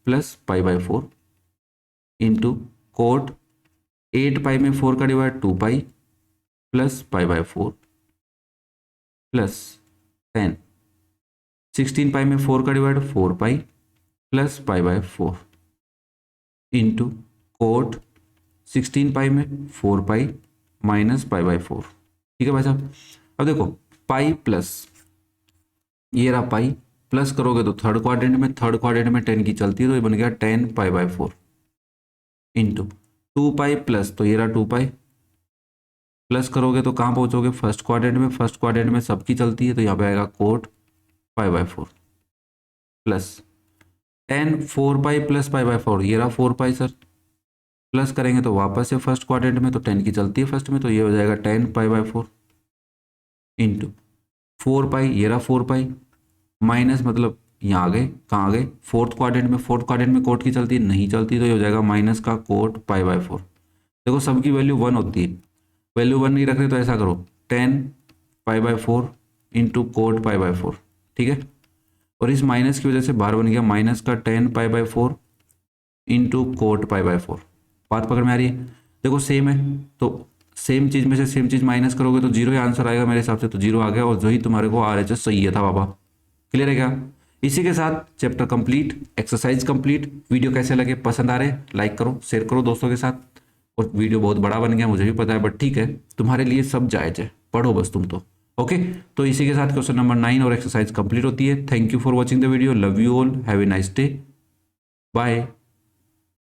plus pi by 4 into coat 8 पाई में 4 का divide 2 pi plus pi by 4 plus 10 16 पाई में 4 का divide 4 pi plus pi by 4 into coat 16 पाई में 4 पाई माइनस पाई बाय 4। ठीक है भाई साहब? अब देखो पाई प्लस ये रहा पाई, प्लस करोगे तो थर्ड क्वाड्रेंट में 10 की चलती है, तो ये बन गया 10 pi by 4 into two pi plus, तो ये रहा 2 पाई, प्लस करोगे तो कहाँ पहुँचोगे, फर्स्ट क्वाड्रेंट में, फर्स्ट क्वाड्रेंट में सबकी चलती है तो यहाँ पे आएगा cot π/4 plus tan 4 pi plus π/4, ये रहा 4 पाई सर, प्लस करेंगे तो वापस से फर्स्ट क्वाड्रेंट में, तो 10 की चलती है फर्स्ट में, तो ये हो जाएगा tan π/4 इंटू 4 पाई, ये रहा 4 पाई, माइनस मतलब यहाँ आ गए, कहाँ आ गए, फोर्थ क्वाड्रेंट में, फोर्थ क्वाड्रेंट में कोट की चलती है, नहीं चलती, तो ये हो जाएगा माइनस का कोट π/4। देखो सबकी वैल्यू 1 होती है, वैल्यू 1 नहीं रख रहे तो ऐसा करो tan π/4 इंटू कोट π/4, ठीक है। और इस माइनस की वजह से बाहर बन गया माइनस का tan π/4 इंटू कोट π/4। बात पकड़ में आ रही है, देखो सेम है तो सेम चीज़ में से सेम चीज़ माइनस करोगे तो जीरो ही आंसर आएगा मेरे हिसाब से, तो जीरो आ गया, और जो ही तुम्हारे को RHS सही है था बाबा। क्लियर है क्या? इसी के साथ chapter complete, exercise complete. Video कैसे लगे, पसंद आ रहे, लाइक करो, शेयर करो दोस्तों के साथ। और वीडियो बहुत बड़ा बन गया मुझे भी पता है, बट ठीक है, तुम्हारे लिए सब जायज है, पढ़ो बस तुम तो। ओके, तो इसी के साथ क्वेश्चन नंबर 9 और एक्सरसाइज कंप्लीट होती है। Thank you for watching the video, love you all, have a nice day, bye.